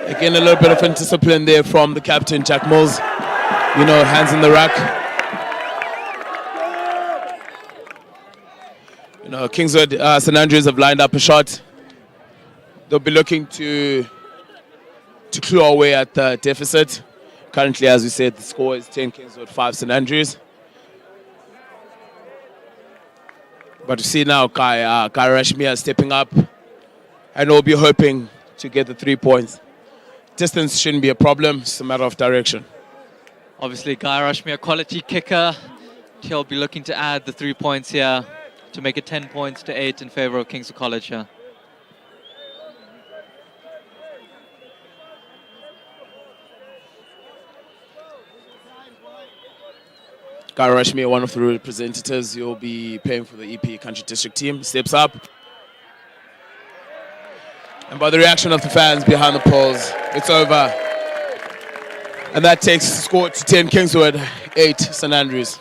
Again, a little bit of indiscipline there from the captain, Jack Mills. Hands in the rack. Kingswood, St Andrews have lined up a shot. They'll be looking to claw away at the deficit. Currently, as we said, the score is 10 Kingswood, 5 St Andrews. But you see now Kai Rashmia stepping up, and we'll be hoping to get the 3 points. Distance shouldn't be a problem, it's a matter of direction. Obviously, Guy Rashmi, a quality kicker. He'll be looking to add the 3 points here to make it 10 points to 8 in favor of Kingswood College here. Guy Rashmi, one of the representatives, you'll be playing for the EP Country District team, steps up. And by the reaction of the fans behind the poles, it's over. And that takes the score to 10 Kingswood, 8 St Andrews.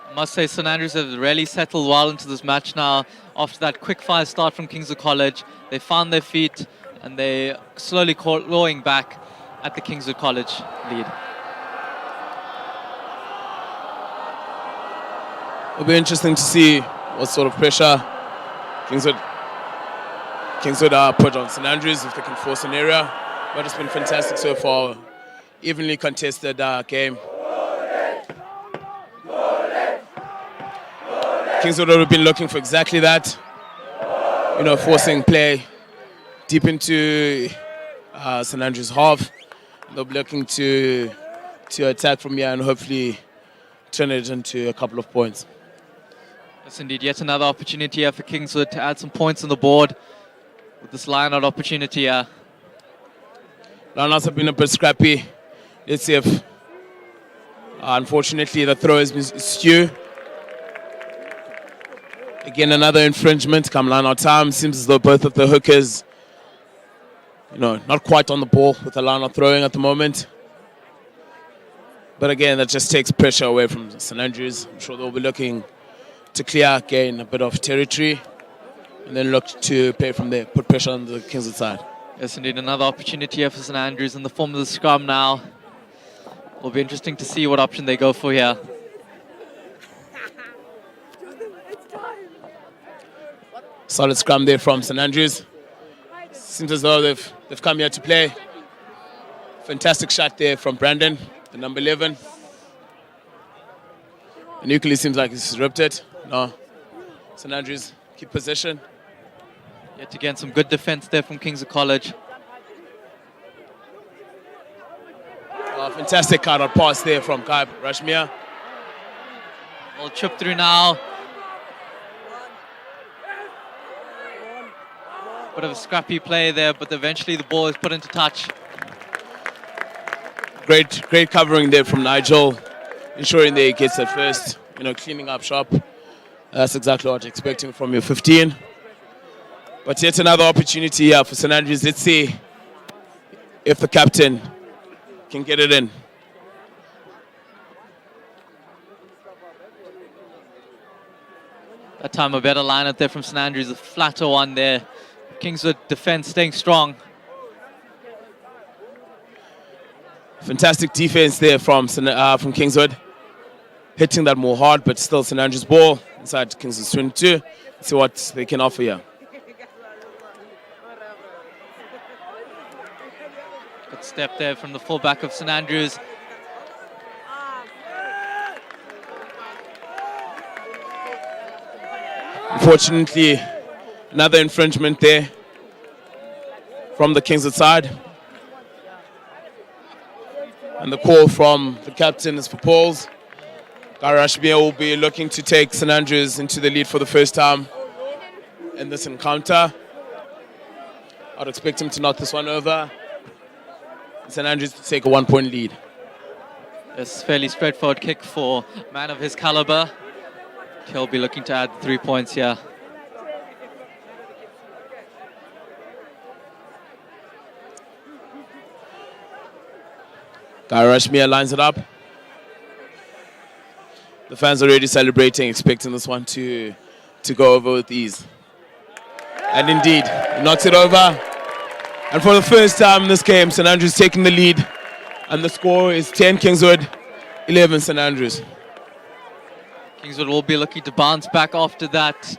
I must say St Andrews have really settled well into this match now. After that quick fire start from Kingswood College, they found their feet and they're slowly clawing back at the Kingswood College lead. It'll be interesting to see what sort of pressure Kingswood put on St Andrews if they can force an area, but it's been fantastic so far. Evenly contested game. Kingswood would have been looking for exactly that, forcing play deep into St Andrews' half. They'll be looking to attack from here and hopefully turn it into a couple of points. Yes, indeed. Yet another opportunity here for Kingswood to add some points on the board with this line-out opportunity here. Line-outs have been a bit scrappy. Let's see if, unfortunately, the throw has been skew. Again, another infringement come line-out time. Seems as though both of the hookers, not quite on the ball with the line-out throwing at the moment. But again, that just takes pressure away from St Andrews. I'm sure they'll be looking to clear, gain a bit of territory, and then look to play from there, put pressure on the Kingswood side. Yes, indeed. Another opportunity here for St Andrews in the form of the scrum now. It'll be interesting to see what option they go for here. Solid scrum there from St Andrews. Seems as though they've come here to play. Fantastic shot there from Brandon, the number 11. And equally seems like he's ripped it. No, St Andrews keep possession. Yet again, some good defense there from Kingswood College. Fantastic cut-out pass there from Kai Rashmia. Well, chip through now. Bit of a scrappy play there, but eventually the ball is put into touch. Great covering there from Nigel, ensuring that he gets it first, cleaning up shop. That's exactly what you're expecting from your 15. But yet another opportunity here for St Andrews. Let's see if the captain can get it in. That time a better line out there from St Andrews, a flatter one there. Kingswood defense staying strong. Fantastic defense there from Kingswood. Hitting that more hard, but still St Andrews ball inside Kingswood's 22. See what they can offer here. Good step there from the fullback of St Andrews. Unfortunately, another infringement there from the Kingswood side. And the call from the captain is for Pauls. Garashmia will be looking to take St Andrews into the lead for the first time in this encounter. I'd expect him to knock this one over. St Andrews to take a 1-point lead. It's a fairly straightforward kick for a man of his caliber. He'll be looking to add 3 points here. Garashmia lines it up. The fans are already celebrating, expecting this one to go over with ease. And indeed, he knocks it over. And for the first time in this game, St Andrews taking the lead. And the score is 10 Kingswood, 11 St Andrews. Kingswood will be looking to bounce back after that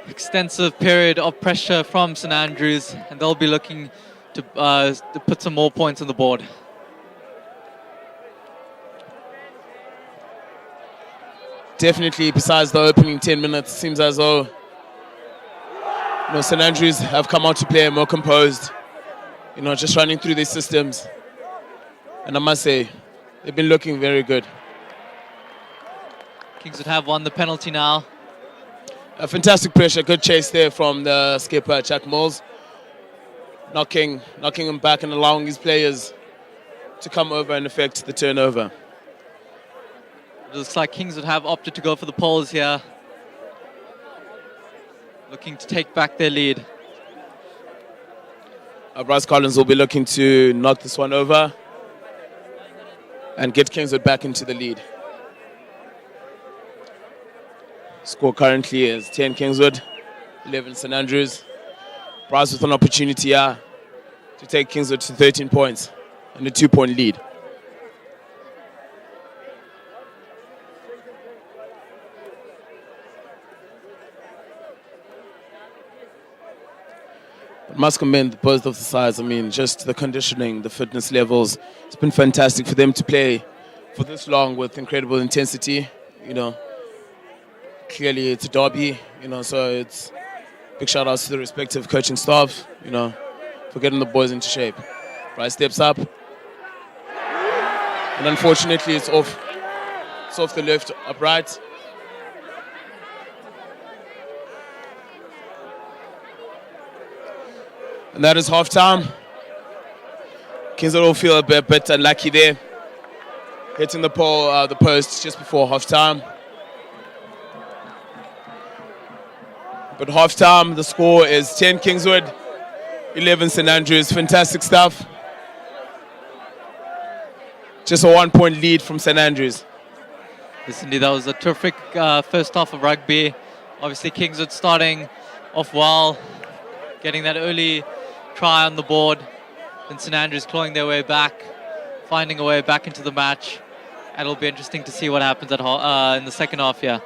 extensive period of pressure from St Andrews. And they'll be looking to put some more points on the board. Definitely, besides the opening 10 minutes, seems as though St Andrews have come out to play more composed, just running through their systems. And I must say, they've been looking very good. Kingswood have won the penalty now. A fantastic pressure, good chase there from the skipper, Jack Moles. Knocking him back and allowing his players to come over and effect the turnover. It looks like Kingswood have opted to go for the poles here. Looking to take back their lead. Bryce Collins will be looking to knock this one over and get Kingswood back into the lead. Score currently is 10 Kingswood, 11 St Andrews. Bryce with an opportunity here to take Kingswood to 13 points and a 2-point lead. Must commend both of the sides. I mean, just the conditioning, the fitness levels. It's been fantastic for them to play for this long with incredible intensity. You know, clearly it's a derby. You know, so it's big shout outs to the respective coaching staff. You know, for getting the boys into shape. Right steps up, and unfortunately it's off. It's off the left upright. And that is half time. Kingswood will feel a bit unlucky there. Hitting the pole, the post just before half time. But half time, the score is 10 Kingswood, 11 St Andrews. Fantastic stuff. Just a 1 point lead from St Andrews. Yes, indeed, that was a terrific first half of rugby. Obviously, Kingswood starting off well, getting that early try on the board. And St Andrews clawing their way back, finding a way back into the match. And it'll be interesting to see what happens at in the second half here.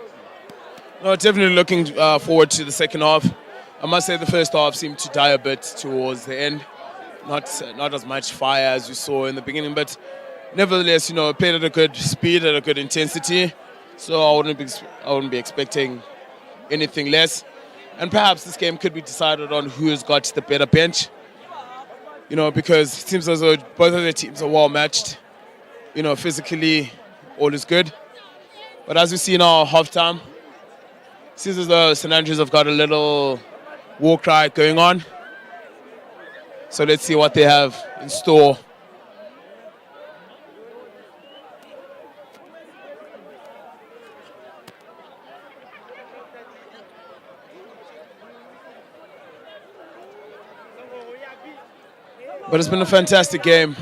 No, definitely looking forward to the second half. I must say the first half seemed to die a bit towards the end. Not as much fire as we saw in the beginning, but nevertheless, you know, played at a good speed, at a good intensity. So I wouldn't be expecting anything less. And perhaps this game could be decided on who's got the better bench. You know, because it seems as though both of the teams are well matched. You know, physically, all is good. But as we see now, halftime, it seems as though St Andrews have got a little war cry going on. So let's see what they have in store. But it's been a fantastic game.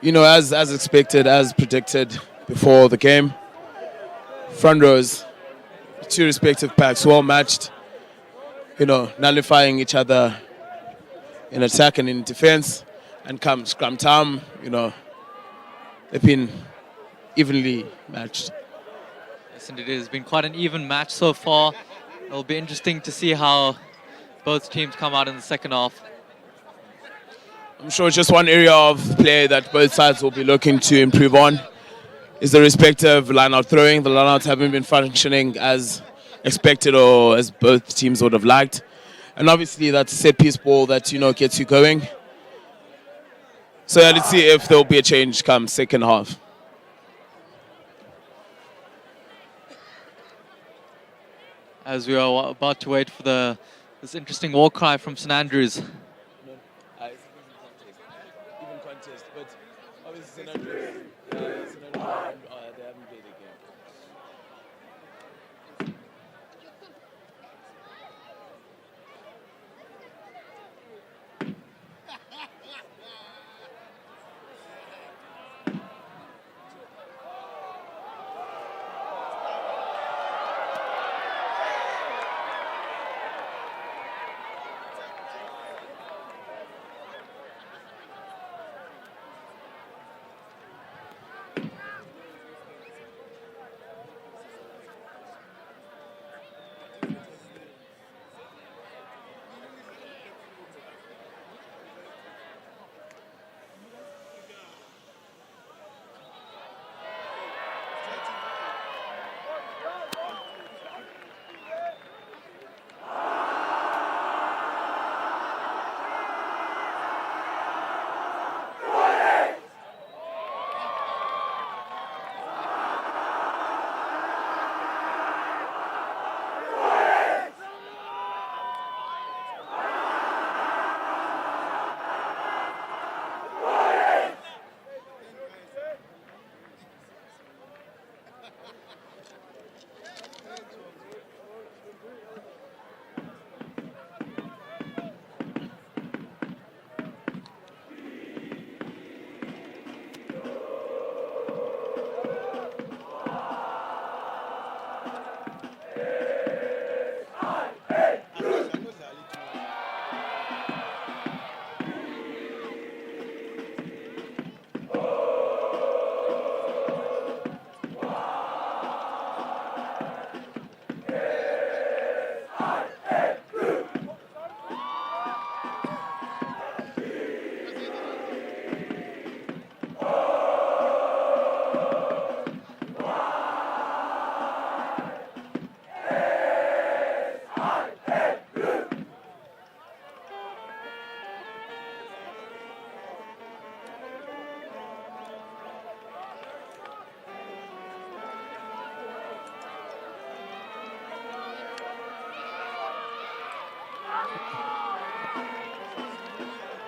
You know, as expected, as predicted before the game. Front rows, two respective packs, well matched. You know, nullifying each other in attack and in defense. And come scrum time, you know, they've been evenly matched. Yes, indeed, it has been quite an even match so far. It'll be interesting to see how both teams come out in the second half. I'm sure just one area of play that both sides will be looking to improve on is the respective line-out throwing. The line-outs haven't been functioning as expected or as both teams would have liked. And obviously that's a set-piece ball that, you know, gets you going. So let's see if there'll be a change come second half. As we are about to wait for this interesting war cry from St Andrews. But obviously St Andrews, they haven't played a game.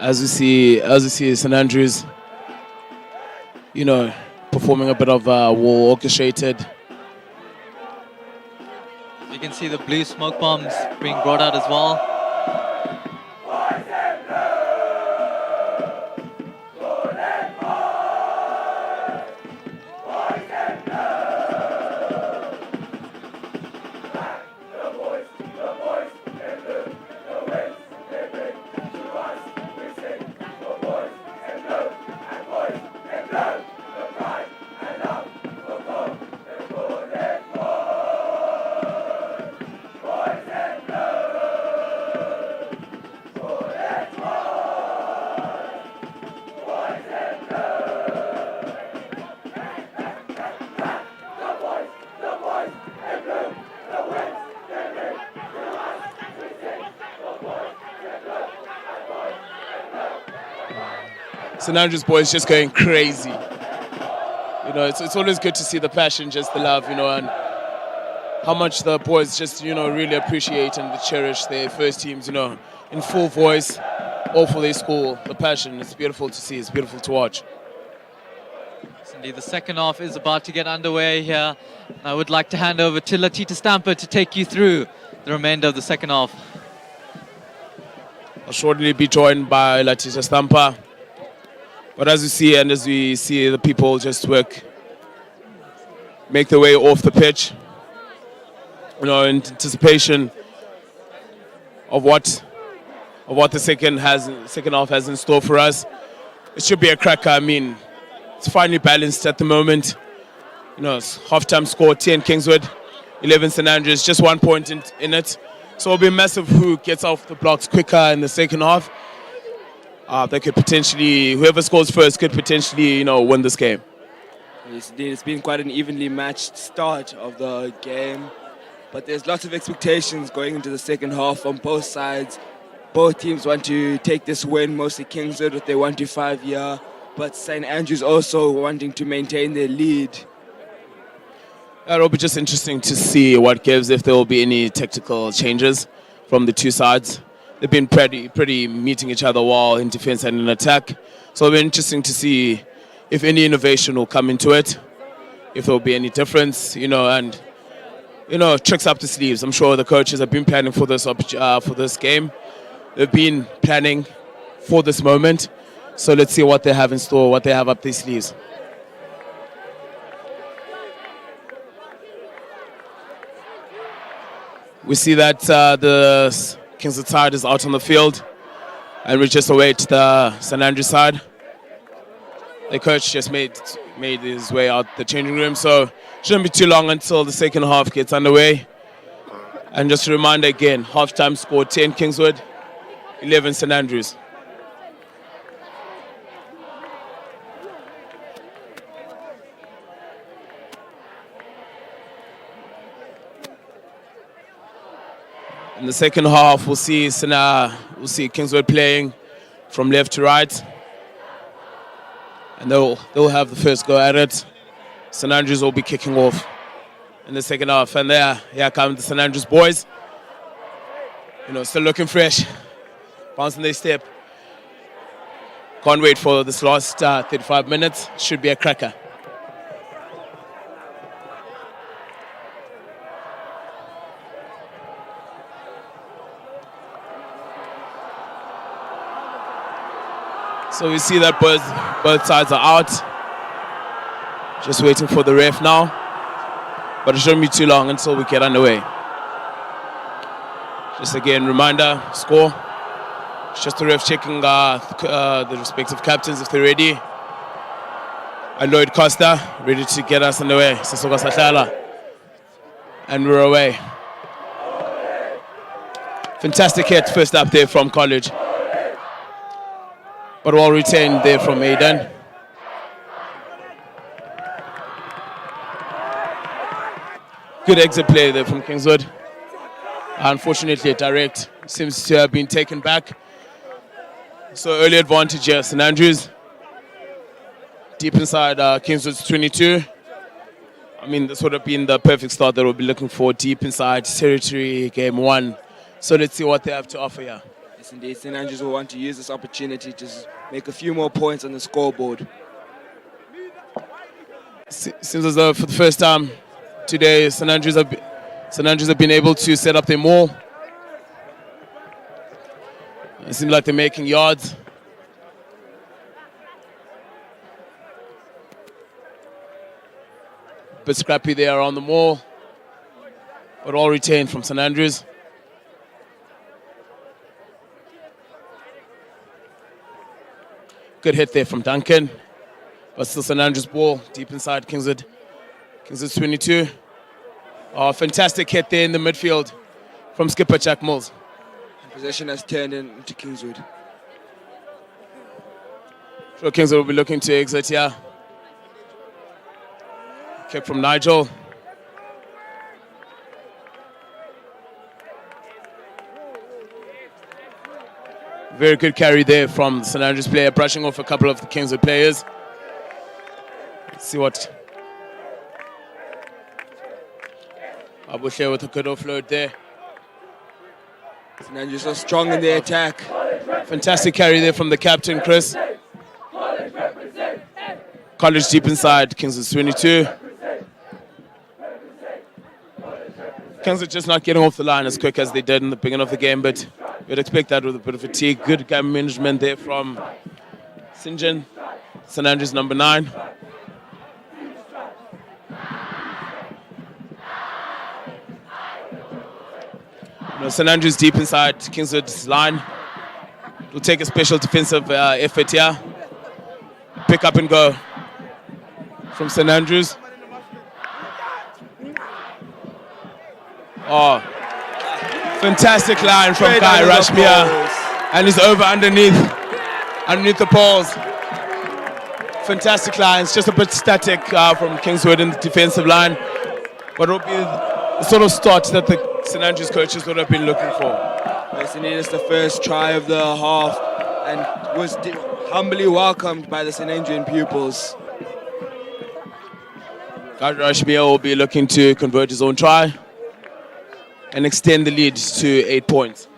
As we see St Andrews, performing a bit of war orchestrated. You can see the blue smoke bombs being brought out as well. St Andrews boys just going crazy. It's always good to see the passion, just the love, and how much the boys just, really appreciate and cherish their first teams, in full voice, all for their school. The passion, it's beautiful to see, it's beautiful to watch. Indeed, the second half is about to get underway here. I would like to hand over to Latita Stamper to take you through the remainder of the second half. I'll shortly be joined by Latita Stamper. But as we see the people just make their way off the pitch, in anticipation of what the second half has in store for us. It should be a cracker. I mean, it's finely balanced at the moment. It's half-time score 10 Kingswood, 11 St Andrews, just 1 point in it. So it'll be massive who gets off the blocks quicker in the second half. They could potentially, whoever scores first could potentially, win this game. Yes, indeed. It's been quite an evenly matched start of the game, but there's lots of expectations going into the second half on both sides. Both teams want to take this win, mostly Kingswood with their 1-5 year, but St Andrews also wanting to maintain their lead. It'll be just interesting to see what gives, if there will be any tactical changes from the two sides. They've been pretty meeting each other well in defense and in attack. So it'll be interesting to see if any innovation will come into it, if there will be any difference, and tricks up the sleeves. I'm sure the coaches have been planning for this game. They've been planning for this moment. So let's see what they have in store, what they have up their sleeves. We see that the Kingswood side is out on the field, and we just await the St Andrews side. The coach just made his way out the changing room, so shouldn't be too long until the second half gets underway. And just a reminder again, half-time score 10 Kingswood, 11 St Andrews. In the second half, we'll see Kingswood playing from left to right, and they'll have the first go at it. St Andrews will be kicking off in the second half, and here come the St Andrews boys. Still looking fresh, bouncing their step. Can't wait for this last 35 minutes. Should be a cracker. So we see that both sides are out. Just waiting for the ref now. But it shouldn't be too long until we get underway. Just again, reminder, score. It's just the ref checking the respective captains if they're ready. And Lloyd Costa, ready to get us underway. Sisoko Sahlala. And we're away. Fantastic hit first up there from College. But well retained there from Aidan. Good exit play there from Kingswood. Unfortunately, direct seems to have been taken back. So early advantage here, St Andrews. Deep inside Kingswood's 22. I mean, this would have been the perfect start that we'll be looking for, deep inside territory, game one. So let's see what they have to offer here. Yes, indeed. St. Andrews will want to use this opportunity to make a few more points on the scoreboard. Seems as though for the first time today, St. Andrews have been able to set up their maul. It seems like they're making yards. Bit scrappy there on the maul, but all retained from St. Andrews. Good hit there from Duncan, but still St. Andrews ball deep inside Kingswood. Kingswood 22. Oh, fantastic hit there in the midfield from skipper Jack Mills. Possession has turned into Kingswood. Sure, Kingswood will be looking to exit here. Kick from Nigel. Very good carry there from the St. Andrews player, brushing off a couple of the Kingswood players. Let's see what Abushe with a good offload there. St. Andrews are strong in their attack. Fantastic carry there from the captain, Chris. College deep inside, Kingswood 22. Kingswood just not getting off the line as quick as they did in the beginning of the game, but you'd expect that with a bit of fatigue. Good game management there from St. John, St. Andrews number 9. St. Andrews deep inside Kingswood's line. Will take a special defensive effort here. Pick up and go from St. Andrews. Oh, fantastic line from Guy Rashmia, and he's over underneath the poles. Fantastic lines, just a bit static from Kingswood in the defensive line, but it will be the sort of start that the St. Andrews coaches would have been looking for. Yes, indeed, it's the first try of the half and was humbly welcomed by the St. Andrews pupils. Guy Rashmia will be looking to convert his own try and extend the lead to 8 points.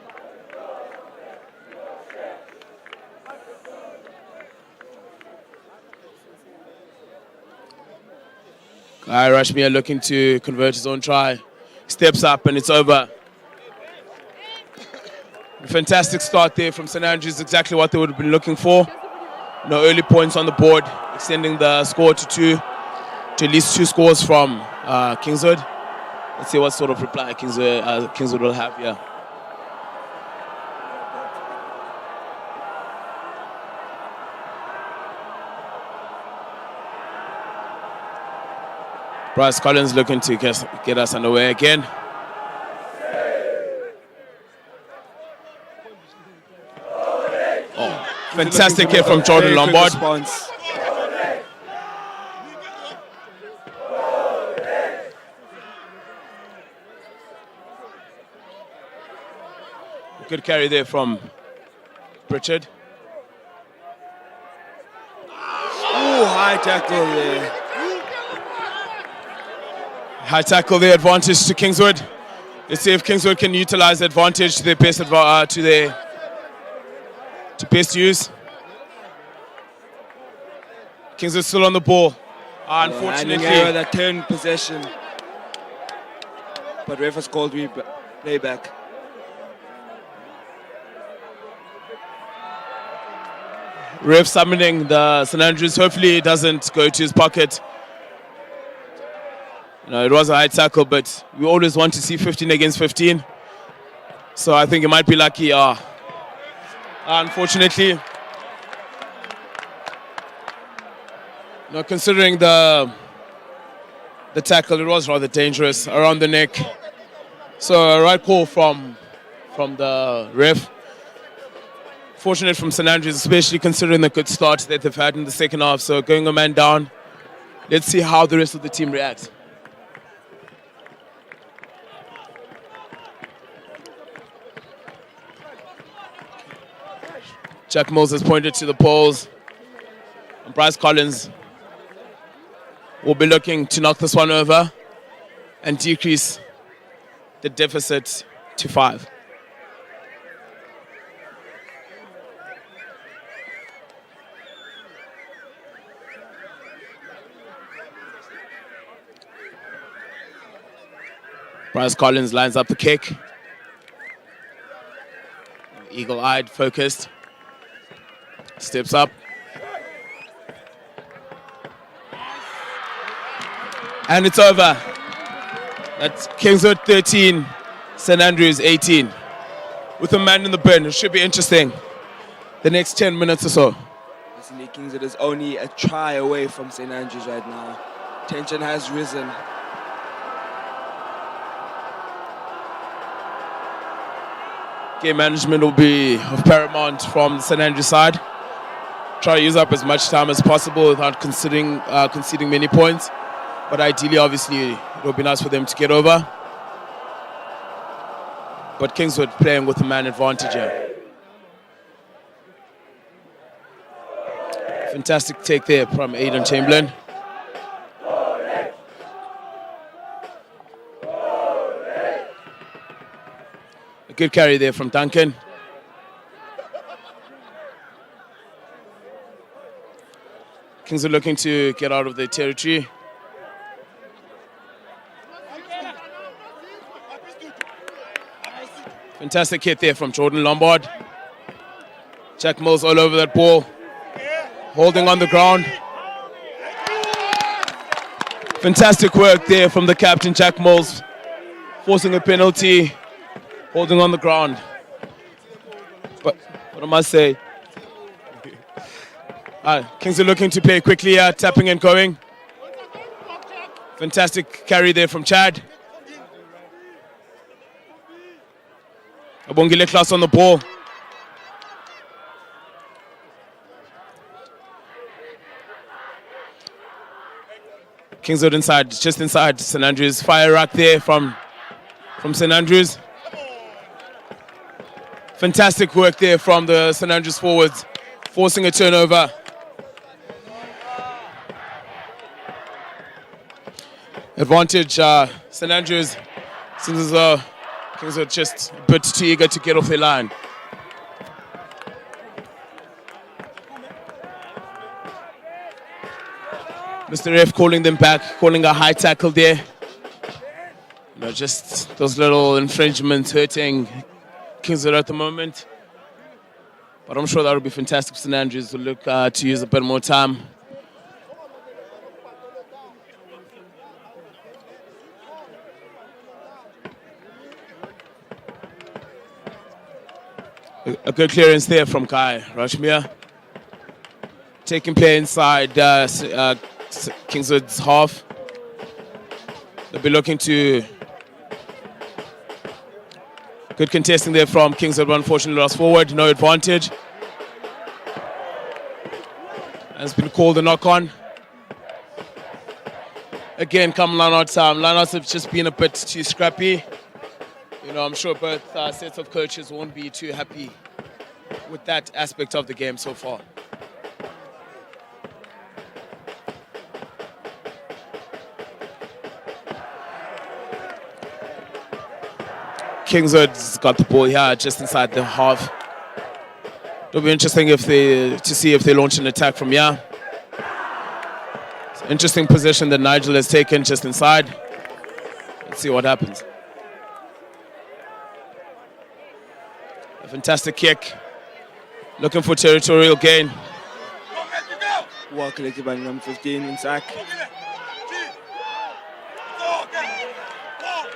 Guy Rashmia looking to convert his own try. Steps up and it's over. A fantastic start there from St. Andrews, exactly what they would have been looking for. No early points on the board, extending the score to at least 2 scores from Kingswood. Let's see what sort of reply Kingswood will have here. Bryce Collins looking to get us underway again. Oh, fantastic hit from Jordan Lombard. Good carry there from Pritchard. Ooh, high tackle there. High tackle there, advantage to Kingswood. Let's see if Kingswood can utilize the advantage to their best best use. Kingswood still on the ball. Unfortunately, that turned possession, but ref has called playback. Ref summoning the St. Andrews. Hopefully it doesn't go to his pocket. It was a high tackle, but we always want to see 15 against 15. So I think it might be lucky. Unfortunately, considering the tackle, it was rather dangerous around the neck. So a right call from the ref. Fortunate from St. Andrews, especially considering the good start that they've had in the second half. So going a man down, let's see how the rest of the team reacts. Jack Mills has pointed to the poles. And Bryce Collins will be looking to knock this one over and decrease the deficit to 5. Bryce Collins lines up the kick. Eagle-eyed, focused. Steps up. And it's over. That's Kingswood 13, St. Andrews 18. With a man in the bin, it should be interesting. The next 10 minutes or so. Listen, Kingswood is only a try away from St. Andrews right now. Tension has risen. Game management will be of paramount from the St. Andrews side. Try to use up as much time as possible without conceding many points. But ideally, obviously, it would be nice for them to get over. But Kingswood playing with the man advantage here. Fantastic take there from Aidan Chamberlain. A good carry there from Duncan. Kingswood looking to get out of their territory. Fantastic hit there from Jordan Lombard. Jack Mills all over that ball. Holding on the ground. Fantastic work there from the captain, Jack Mills. Forcing a penalty. Holding on the ground. But what I must say, Kingswood looking to play quickly here, tapping and going. Fantastic carry there from Chad. Abongile class on the ball. Kingswood inside, just inside St. Andrews. Fire rack there from St. Andrews. Fantastic work there from the St. Andrews forwards, forcing a turnover. Advantage, St. Andrews, seems as though Kingswood just a bit too eager to get off their line. Mr. Ref calling them back, calling a high tackle there. You know, just those little infringements hurting Kingswood at the moment. But I'm sure that would be fantastic for St. Andrews to look to use a bit more time. A good clearance there from Kai Rashmir. Taking play inside Kingswood's half. They'll be looking to... Good contesting there from Kingswood, unfortunately lost forward, no advantage. Has been called a knock-on. Again, come line-out time. Line-outs have just been a bit too scrappy. You know, I'm sure both sets of coaches won't be too happy with that aspect of the game so far. Kingswood's got the ball here just inside the half. It'll be interesting to see if they launch an attack from here. It's an interesting position that Nigel has taken just inside. Let's see what happens. A fantastic kick. Looking for territorial gain. Well collected by number 15 in sack.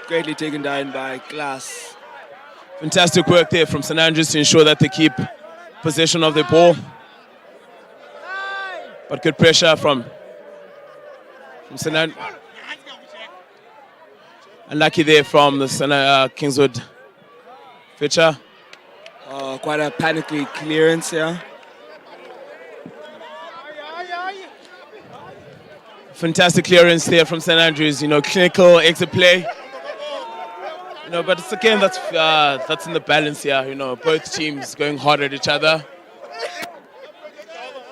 Greatly taken down by Glass. Fantastic work there from St. Andrews to ensure that they keep possession of the ball. But good pressure from St. Andrews. Unlucky there from the Kingswood pitcher. Quite a panicky clearance here. Fantastic clearance there from St. Andrews. You know, clinical exit play. You know, but it's again that's in the balance here. You know, both teams going hard at each other.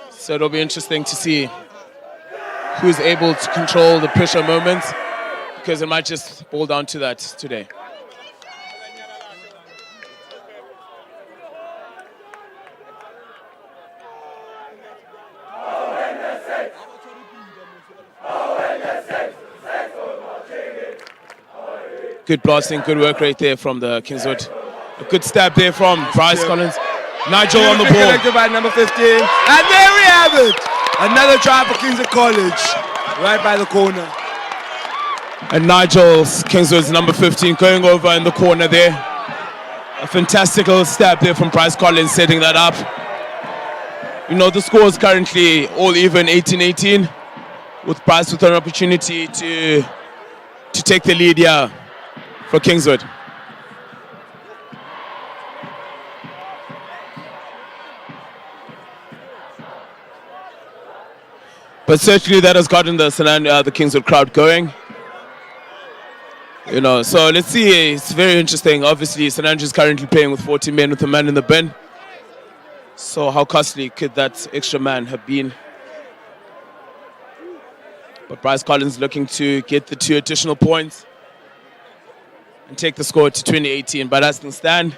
So it'll be interesting to see who's able to control the pressure moments, because it might just boil down to that today. Good blasting, good work right there from the Kingswood. A good stab there from Bryce Collins. Nigel on the ball. Collected by number 15. And there we have it. Another try for Kingswood College. Right by the corner. And Nigel's Kingswood's number 15 going over in the corner there. A fantastic little stab there from Bryce Collins setting that up. You know, the score is currently all even 18-18 with Bryce with an opportunity to take the lead here for Kingswood. But certainly that has gotten the Kingswood crowd going. You know, so let's see. It's very interesting. Obviously, St. Andrews currently playing with 40 men with a man in the bin. So how costly could that extra man have been? But Bryce Collins looking to get the 2 additional points and take the score to 2018. But as things stand,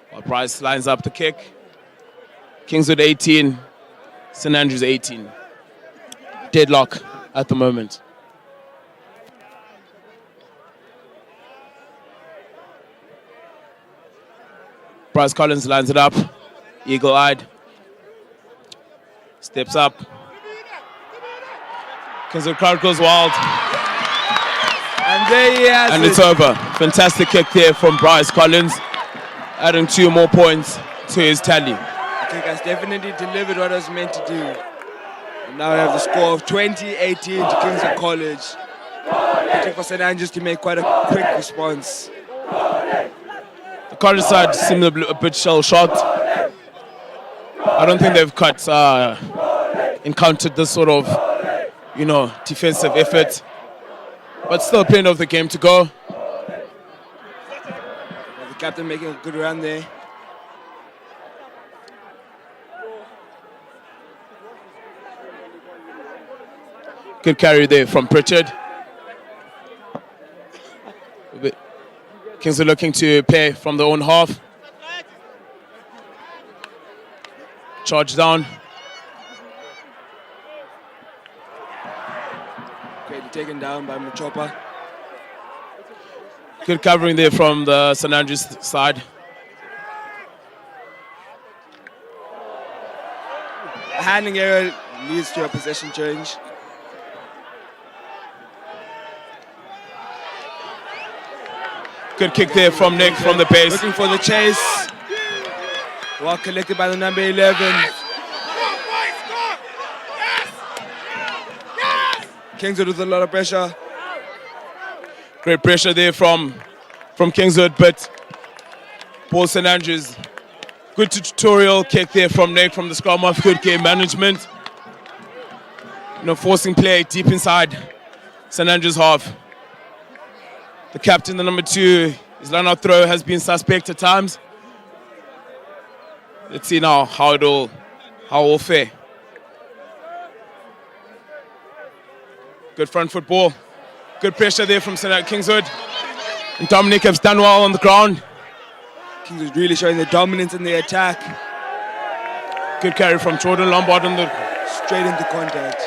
while Bryce lines up the kick, Kingswood 18, St. Andrews 18. Deadlock at the moment. Bryce Collins lines it up, eagle-eyed, steps up. Kingswood crowd goes wild. And there he has and it. It's over. Fantastic kick there from Bryce Collins, adding 2 more points to his tally. I think has definitely delivered what it was meant to do. And now we have the score of 20-18 to Kingswood College. I think for St. Andrews to make quite a quick response. The College side seemed a bit shell-shocked. I don't think they've encountered this sort of, you know, defensive effort. But still plenty of the game to go. The captain making a good run there. Good carry there from Pritchard. Kingswood looking to play from their own half. Charge down. Greatly taken down by Muchopa. Good covering there from the St. Andrews side. A handling error leads to a possession change. Good kick there from Nick from the base. Looking for the chase. Well collected by the number 11. Kingswood with a lot of pressure. Great pressure there from Kingswood, but Paul St. Andrews. Good tutorial kick there from Nick from the scrum off. Good game management. You know, forcing play deep inside St. Andrews half. The captain, the number 2, his line-out throw has been suspect at times. Let's see now how it will fare. Good front foot ball. Good pressure there from Kingswood. And Dominic has done well on the ground. Kingswood really showing the dominance in the attack. Good carry from Jordan Lombard on the... Straight into contact.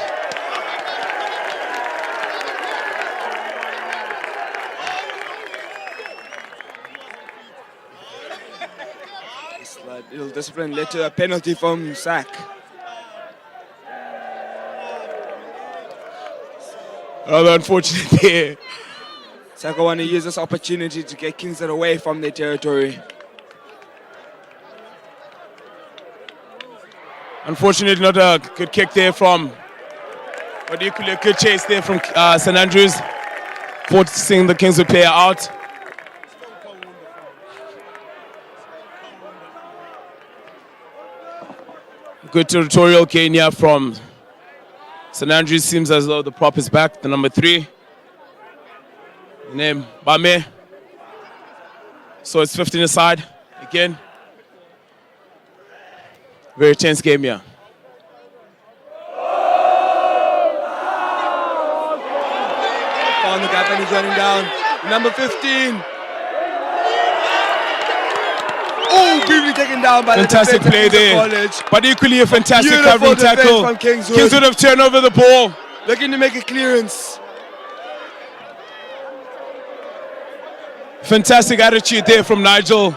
Little discipline led to a penalty from Sack. Rather unfortunate there. Sack want to use this opportunity to get Kingswood away from their territory. Unfortunately, not a good kick there from, but equally a good chase there from St. Andrews, forcing the Kingswood player out. Good territorial gain here from St. Andrews. Seems as though the prop is back, the number 3. Name Bame. So it's 15 aside again. Very tense game here. Found the gap and he's running down. Number 15. Oh, briefly taken down by fantastic the play there. College. But equally a fantastic Beautiful covering tackle. from Kingswood. Kingswood have turned over the ball. Looking to make a clearance. Fantastic attitude there from Nigel.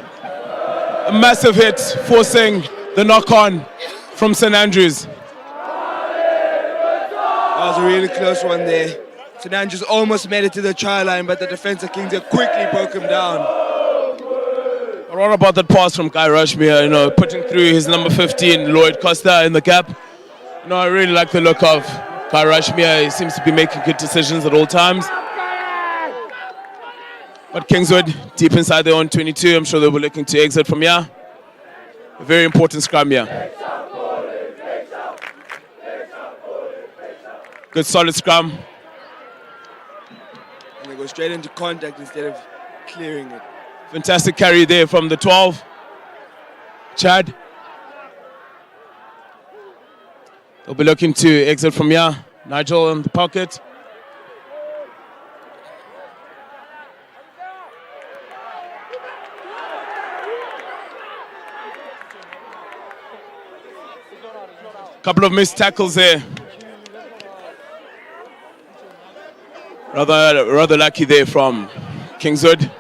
A massive hit, forcing the knock-on from St. Andrews. That was a really close one there. St. Andrews almost made it to the try line, but the defense of Kingswood quickly broke him down. What about that pass from Guy Rushmere, putting through his number 15, Lloyd Costa, in the gap. I really like the look of Guy Rushmere. He seems to be making good decisions at all times. But Kingswood, deep inside their own 22, I'm sure they were looking to exit from here. A very important scrum here. Good solid scrum. And they go straight into contact instead of clearing it. Fantastic carry there from the 12. Chad. They'll be looking to exit from here. Nigel in the pocket. Couple of missed tackles there. Rather lucky there from Kingswood.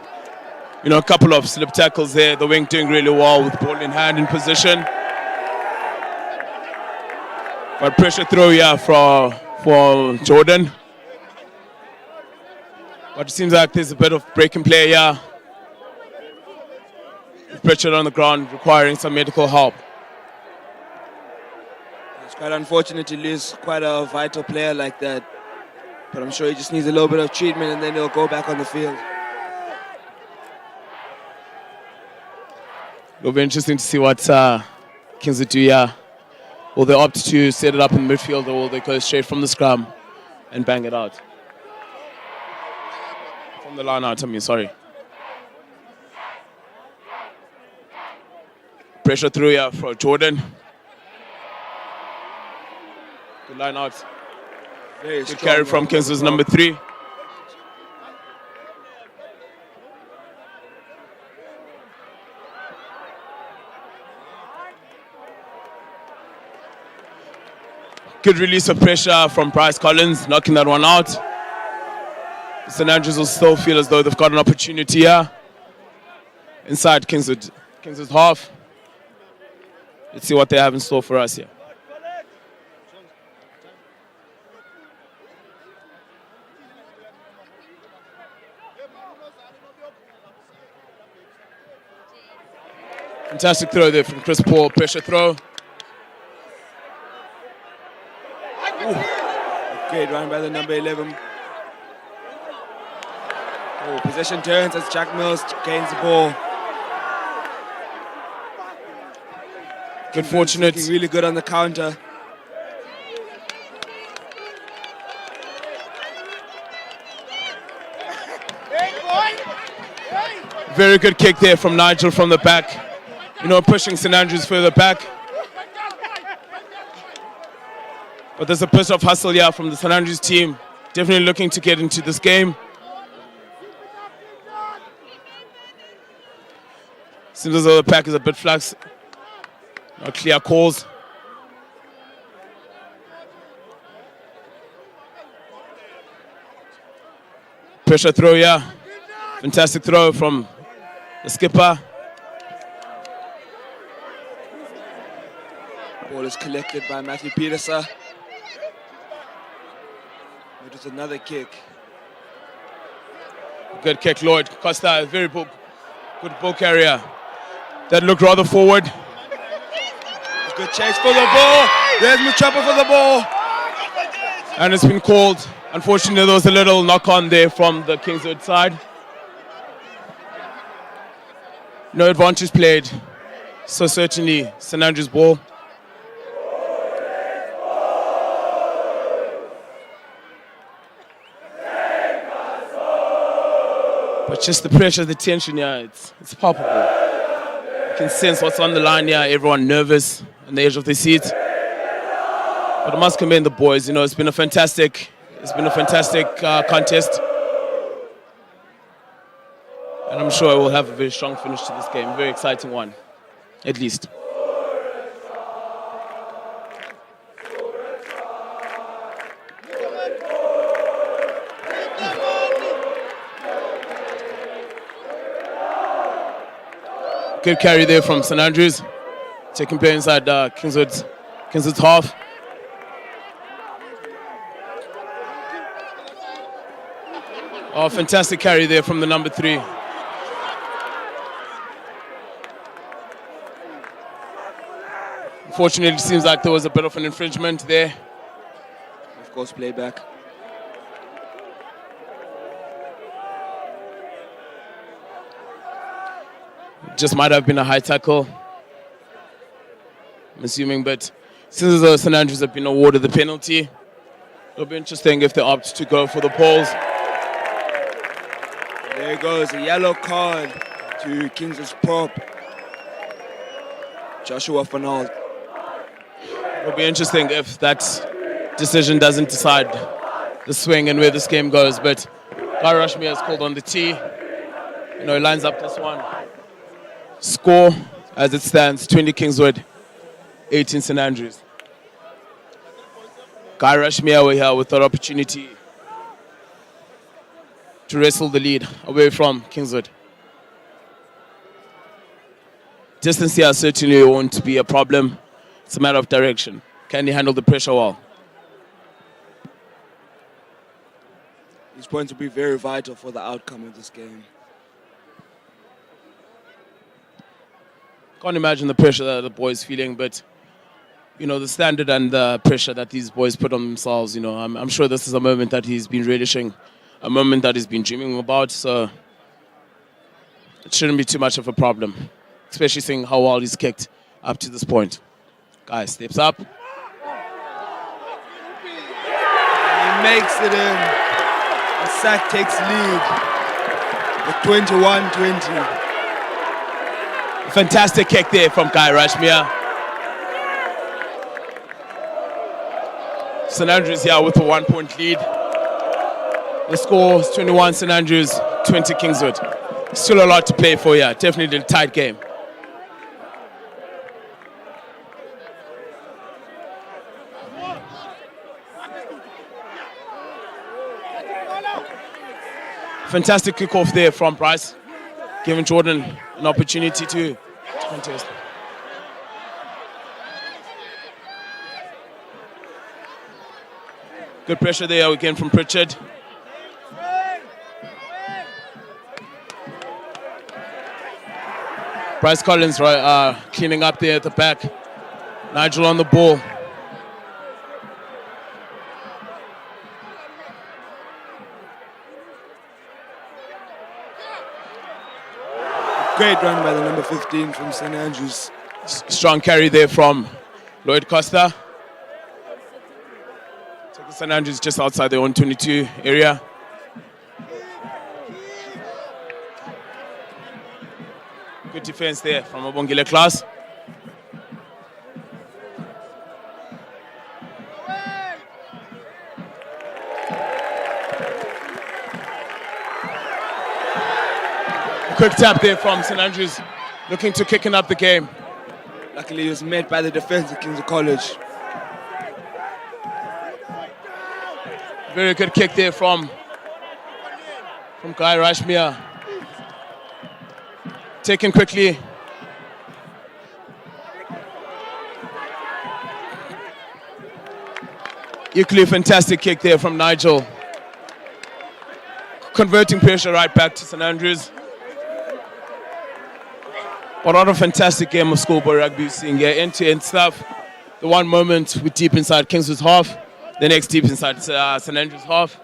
A couple of slip tackles there. The wing doing really well with ball in hand in position. But pressure throw here for Jordan. But it seems like there's a bit of breaking play here. Pressure on the ground requiring some medical help. It's quite unfortunate to lose quite a vital player like that. But I'm sure he just needs a little bit of treatment and then he'll go back on the field. It'll be interesting to see what Kingswood do here. Will they opt to set it up in midfield, or will they go straight from the scrum and bang it out? From the line out, sorry. Pressure through here for Jordan. Good line out. Very Good carry from Kingswood's number 3. Good release of pressure from Bryce Collins, knocking that one out. St. Andrews will still feel as though they've got an opportunity here. Inside Kingswood's half. Let's see what they have in store for us here. Fantastic throw there from Chris Paul, pressure throw. Great run by the number 11. Possession turns as Jack Mills gains the ball. Good fortunate. Looking really good on the counter. Very good kick there from Nigel from the back. Pushing St. Andrews further back. But there's a burst of hustle here from the St. Andrews team. Definitely looking to get into this game. Seems as though the pack is a bit flux. Not clear calls. Pressure throw here. Fantastic throw from the skipper. Ball is collected by Matthew Peterson. It is another kick. Good kick, Lloyd Costa. Very good ball carrier. That looked rather forward. Good chase for the ball. There's Muchapa for the ball. And it's been called. Unfortunately, there was a little knock-on there from the Kingswood side. No advantage played. So certainly St. Andrews ball. But just the pressure, the tension here, it's palpable. You can sense what's on the line here. Everyone nervous on the edge of their seat. But I must commend the boys. It's been a fantastic contest. And I'm sure we'll have a very strong finish to this game. A very exciting one, at least. Good carry there from St Andrews. Taking play inside Kingswood's half. Oh, fantastic carry there from the number 3. Unfortunately, it seems like there was a bit of an infringement there. Of course, playback. Just might have been a high tackle, I'm assuming, but since the St Andrews have been awarded the penalty, it'll be interesting if they opt to go for the poles. There goes a yellow card to Kingswood's prop, Joshua Fernald. It'll be interesting if that decision doesn't decide the swing and where this game goes, but Guy Rushmere has called on the tee. He lines up this one. Score as it stands, 20 Kingswood, 18 St Andrews. Guy Rushmere over here with that opportunity to wrestle the lead away from Kingswood. Distance here certainly won't be a problem. It's a matter of direction. Can he handle the pressure well? These points will be very vital for the outcome of this game. Can't imagine the pressure that the boys feeling, but the standard and the pressure that these boys put on themselves. I'm sure this is a moment that he's been relishing, a moment that he's been dreaming about. So it shouldn't be too much of a problem, especially seeing how well he's kicked up to this point. Guy steps up. He makes it in. The sack takes lead with 21-20. Fantastic kick there from Guy Rushmere. St Andrews here with a 1-point lead. The score is 21 St Andrews, 20 Kingswood. Still a lot to play for here. Definitely a tight game. Fantastic kickoff there from Bryce, giving Jordan an opportunity to contest. Good pressure there again from Pritchard. Bryce Collins cleaning up there at the back. Nigel on the ball. Great run by the number 15 from St Andrews. Strong carry there from Lloyd Costa. Taking St Andrews just outside their own 22 area. Good defense there from Obongile class. Quick tap there from St Andrews, looking to kicking up the game. Luckily, he was met by the defense of Kingswood College. Very good kick there from Guy Rushmere. Taken quickly. Equally fantastic kick there from Nigel. Converting pressure right back to St Andrews. What a fantastic game of schoolboy rugby seeing here. End-to-end stuff. The one moment we're deep inside Kingswood's half. The next deep inside St Andrews half.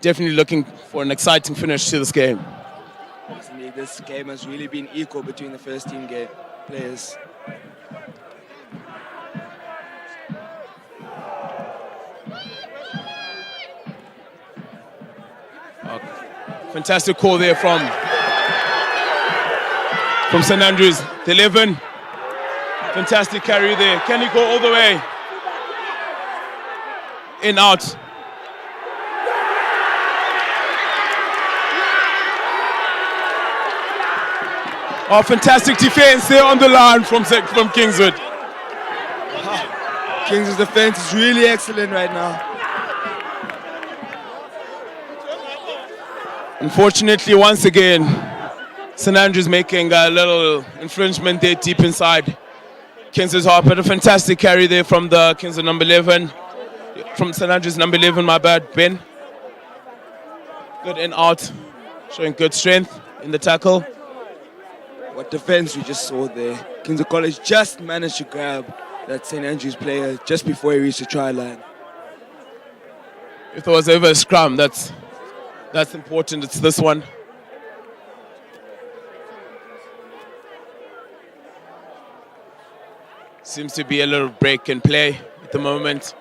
Definitely looking for an exciting finish to this game. This game has really been equal between the first team players. Fantastic call there from St Andrews. The 11. Fantastic carry there. Can he go all the way? In, out. Oh, fantastic defense there on the line from Kingswood. Kingswood's defense is really excellent right now. Unfortunately, once again, St Andrews making a little infringement there deep inside Kingswood's half, but a fantastic carry there from the Kingswood number 11. From St Andrews number 11, my bad, Ben. Good in out, showing good strength in the tackle. What defense we just saw there. Kingswood College just managed to grab that St Andrews player just before he reached the try line. If there was ever a scrum, that's important. It's this one. Seems to be a little break in play at the moment.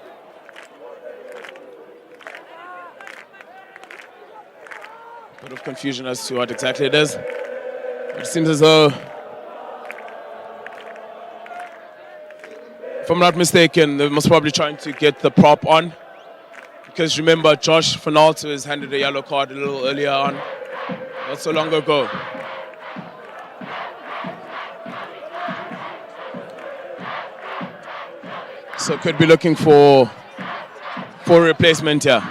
Bit of confusion as to what exactly it is. It seems as though, if I'm not mistaken, they're most probably trying to get the prop on. Because remember, Josh Fernalto was handed a yellow card a little earlier on, not so long ago. So could be looking for a replacement here.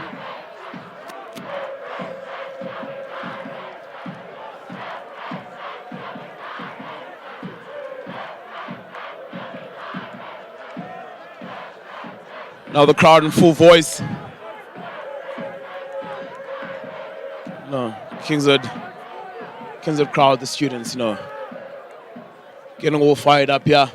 Now the crowd in full voice. No, Kingswood crowd, the students, getting all fired up here.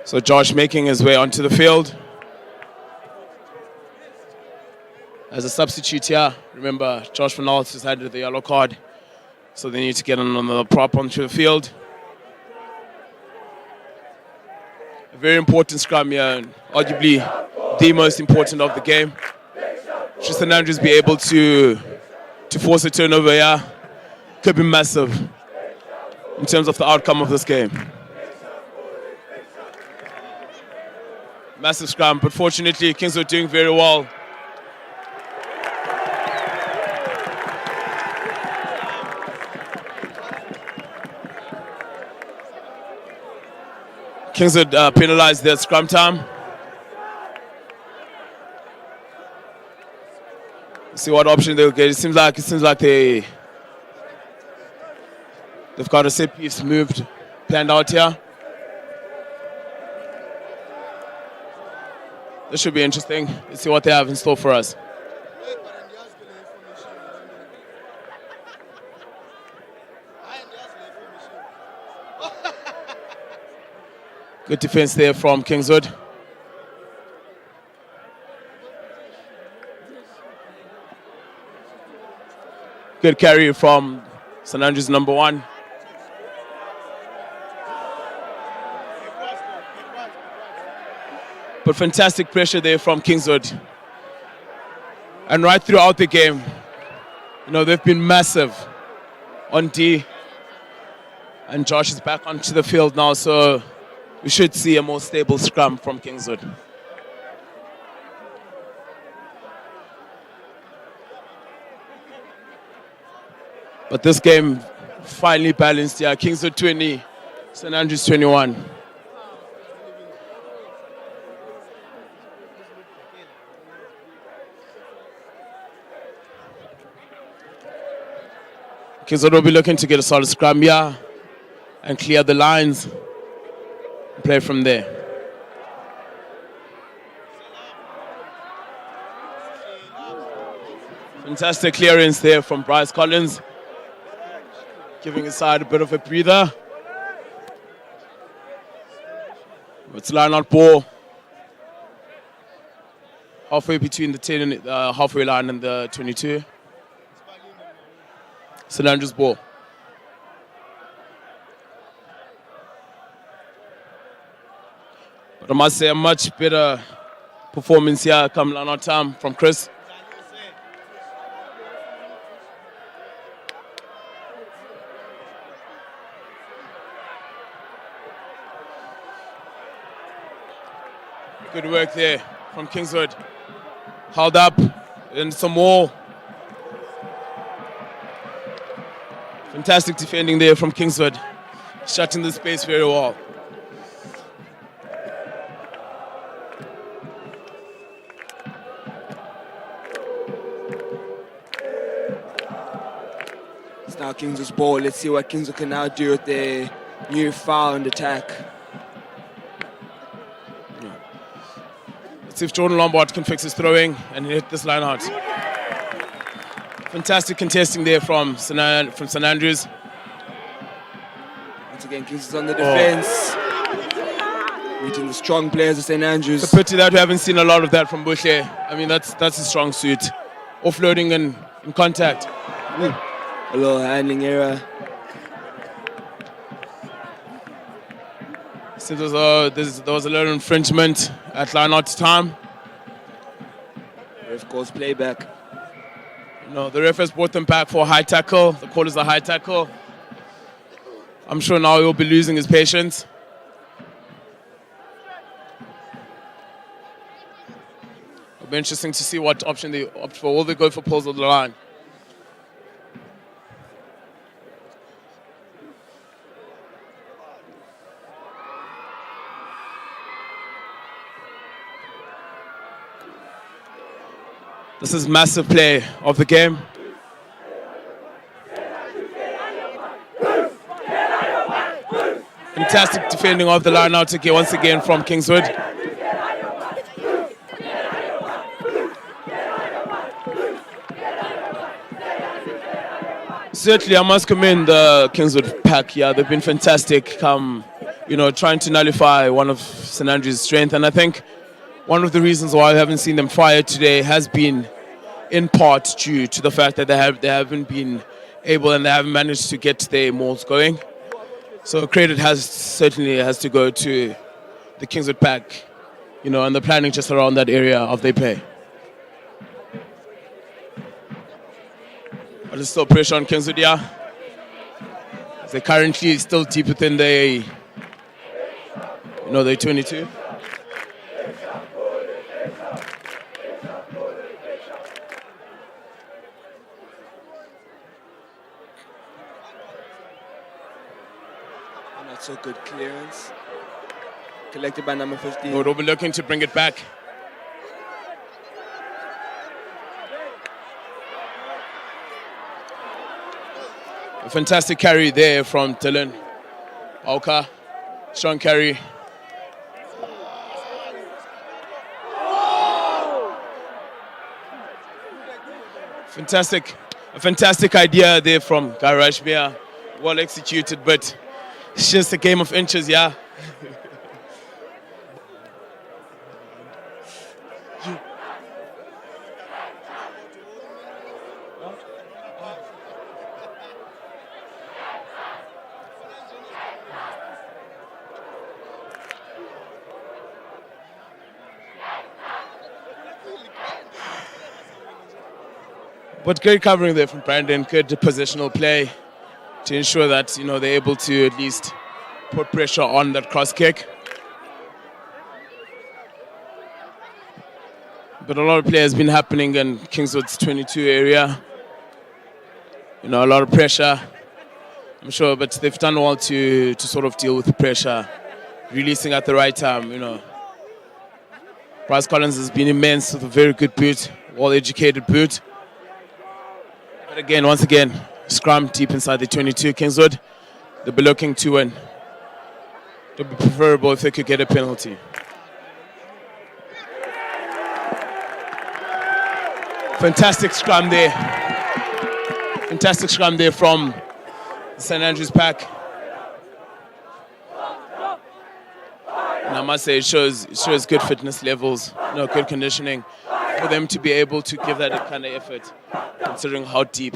So Josh making his way onto the field. As a substitute here, remember Josh Fernaldo has had the yellow card, so they need to get another prop onto the field. A very important scrum here, and arguably the most important of the game. Should St Andrews be able to force a turnover here, could be massive in terms of the outcome of this game. Massive scrum, but fortunately Kingswood doing very well. Kingswood penalized their scrum time. Let's see what option they'll get. It seems like they've got a set piece moved, planned out here. This should be interesting. Let's see what they have in store for us. Good defense there from Kingswood. Good carry from St Andrews number 1. But fantastic pressure there from Kingswood. And right throughout the game, they've been massive on D. And Josh is back onto the field now, so we should see a more stable scrum from Kingswood. But this game finally balanced here. Kingswood 20, St Andrews 21. Kingswood will be looking to get a solid scrum here and clear the lines and play from there. Fantastic clearance there from Bryce Collins, giving his side a bit of a breather. It's line out ball. Halfway between the 10 and halfway line and the 22. St Andrews ball. But I must say a much better performance here come line out time from Chris. Good work there from Kingswood. Held up and some more Fantastic defending there from Kingswood. Shutting the space very well. It's now Kingswood's ball. Let's see what Kingswood can now do with their newfound attack. Let's see if Jordan Lombard can fix his throwing and hit this line out. Fantastic contesting there from St Andrews. Once again, Kingswood's on the defense. Meeting the strong players of St Andrews. It's a pity that we haven't seen a lot of that from Bushle. I mean, that's a strong suit. Offloading and in contact. A little handling error. Seems as though there was a little infringement at line-out time. Ref calls playback. No, the ref has brought them back for a high tackle. The call is a high tackle. I'm sure now he'll be losing his patience. It'll be interesting to see what option they opt for. Will they go for pulls of the line? This is massive play of the game. Fantastic defending of the line out again, once again from Kingswood. Certainly, I must commend the Kingswood pack. Yeah, they've been fantastic. Trying to nullify one of St Andrews' strength, and I think one of the reasons why I haven't seen them fire today has been in part due to the fact that they haven't been able and they haven't managed to get their mauls going. So credit certainly has to go to the Kingswood pack, and the planning just around that area of their play. But there's still pressure on Kingswood, yeah. They're currently still deep within their 22. Not so good clearance. Collected by number 15. We'll be looking to bring it back. A fantastic carry there from Dylan. Auka, strong carry. A fantastic idea there from Guy Rashmia. Well executed, but it's just a game of inches, yeah. But great covering there from Brandon, good positional play to ensure that they're able to at least put pressure on that cross kick. But a lot of play has been happening in Kingswood's 22 area. A lot of pressure, I'm sure, but they've done well to sort of deal with the pressure, releasing at the right time. Bryce Collins has been immense with a very good boot, well-educated boot. But once again, scrum deep inside the 22. Kingswood, they'll be looking to win. It would be preferable if they could get a penalty. Fantastic scrum there. Fantastic scrum there from the St Andrews pack. And I must say it shows good fitness levels, good conditioning for them to be able to give that kind of effort, considering how deep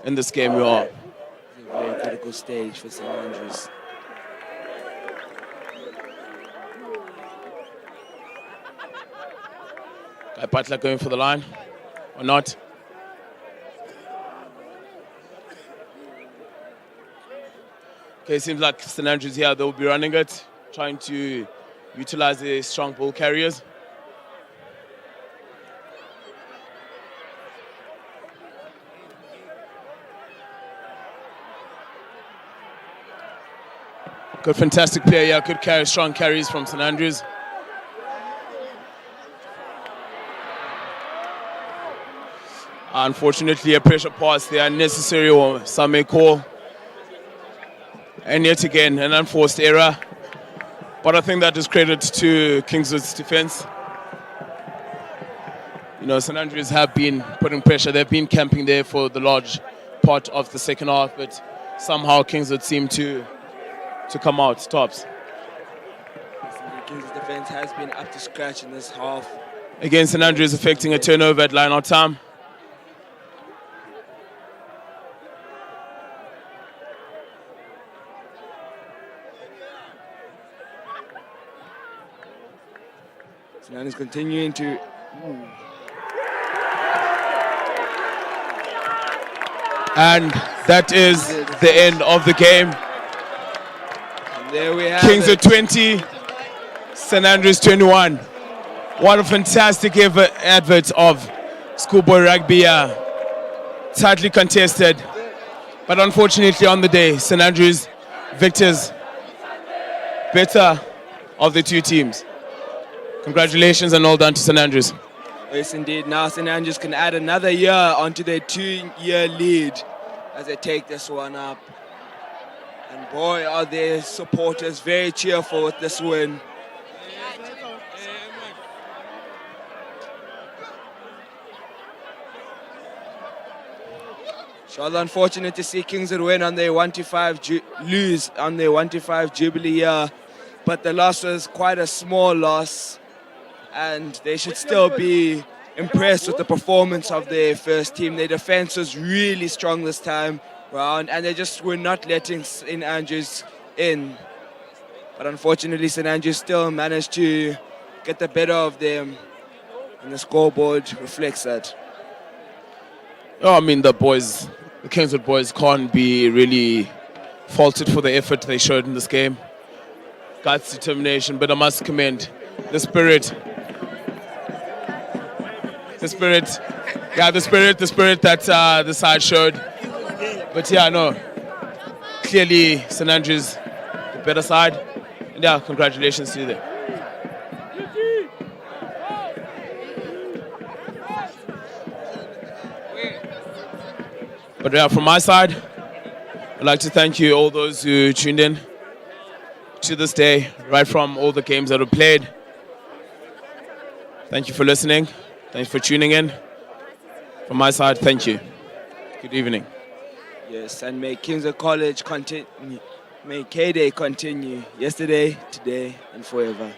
in this game we are. It's a very critical stage for St Andrews. Guy Butler going for the line, or not? Okay, seems like St Andrews here, they'll be running it, trying to utilize their strong ball carriers. Good, fantastic player. Yeah, good carry, strong carries from St Andrews. Unfortunately, a pressure pass there, unnecessary, or some may call. And yet again, an unforced error. But I think that is credit to Kingswood's defense. You know, St Andrews have been putting pressure. They've been camping there for the large part of the second half, but somehow Kingswood seemed to come out tops. Kingswood's defense has been up to scratch in this half. Again, St Andrews affecting a turnover at line-out time. St Andrews continuing to... And that is the end of the game. And there we have Kingswood it. 20, St Andrews 21. What a fantastic advert of schoolboy rugby. Tightly contested. But unfortunately on the day, St Andrews victors, better of the two teams. Congratulations and all done to St Andrews. Yes, indeed. Now St Andrews can add another year onto their 2-year lead as they take this one up. And boy, are their supporters very cheerful with this win. It's rather unfortunate to see Kingswood win on their 1-5 lose on their 1-5 Jubilee year, but the loss was quite a small loss. And they should still be impressed with the performance of their first team. Their defense was really strong this time round, and they just were not letting St Andrews in. But unfortunately, St Andrews still managed to get the better of them, and the scoreboard reflects that. Oh, I mean, the Kingswood boys can't be really faulted for the effort they showed in this game. Guts, determination, but I must commend the spirit. The spirit that the side showed. But yeah, no, clearly St Andrews, the better side. And yeah, congratulations to you there. But yeah, from my side, I'd like to thank you, all those who tuned in to this day, right from all the games that were played. Thank you for listening. Thanks for tuning in. From my side, thank you. Good evening. Yes, and may Kingswood College continue. May Kday continue yesterday, today, and forever.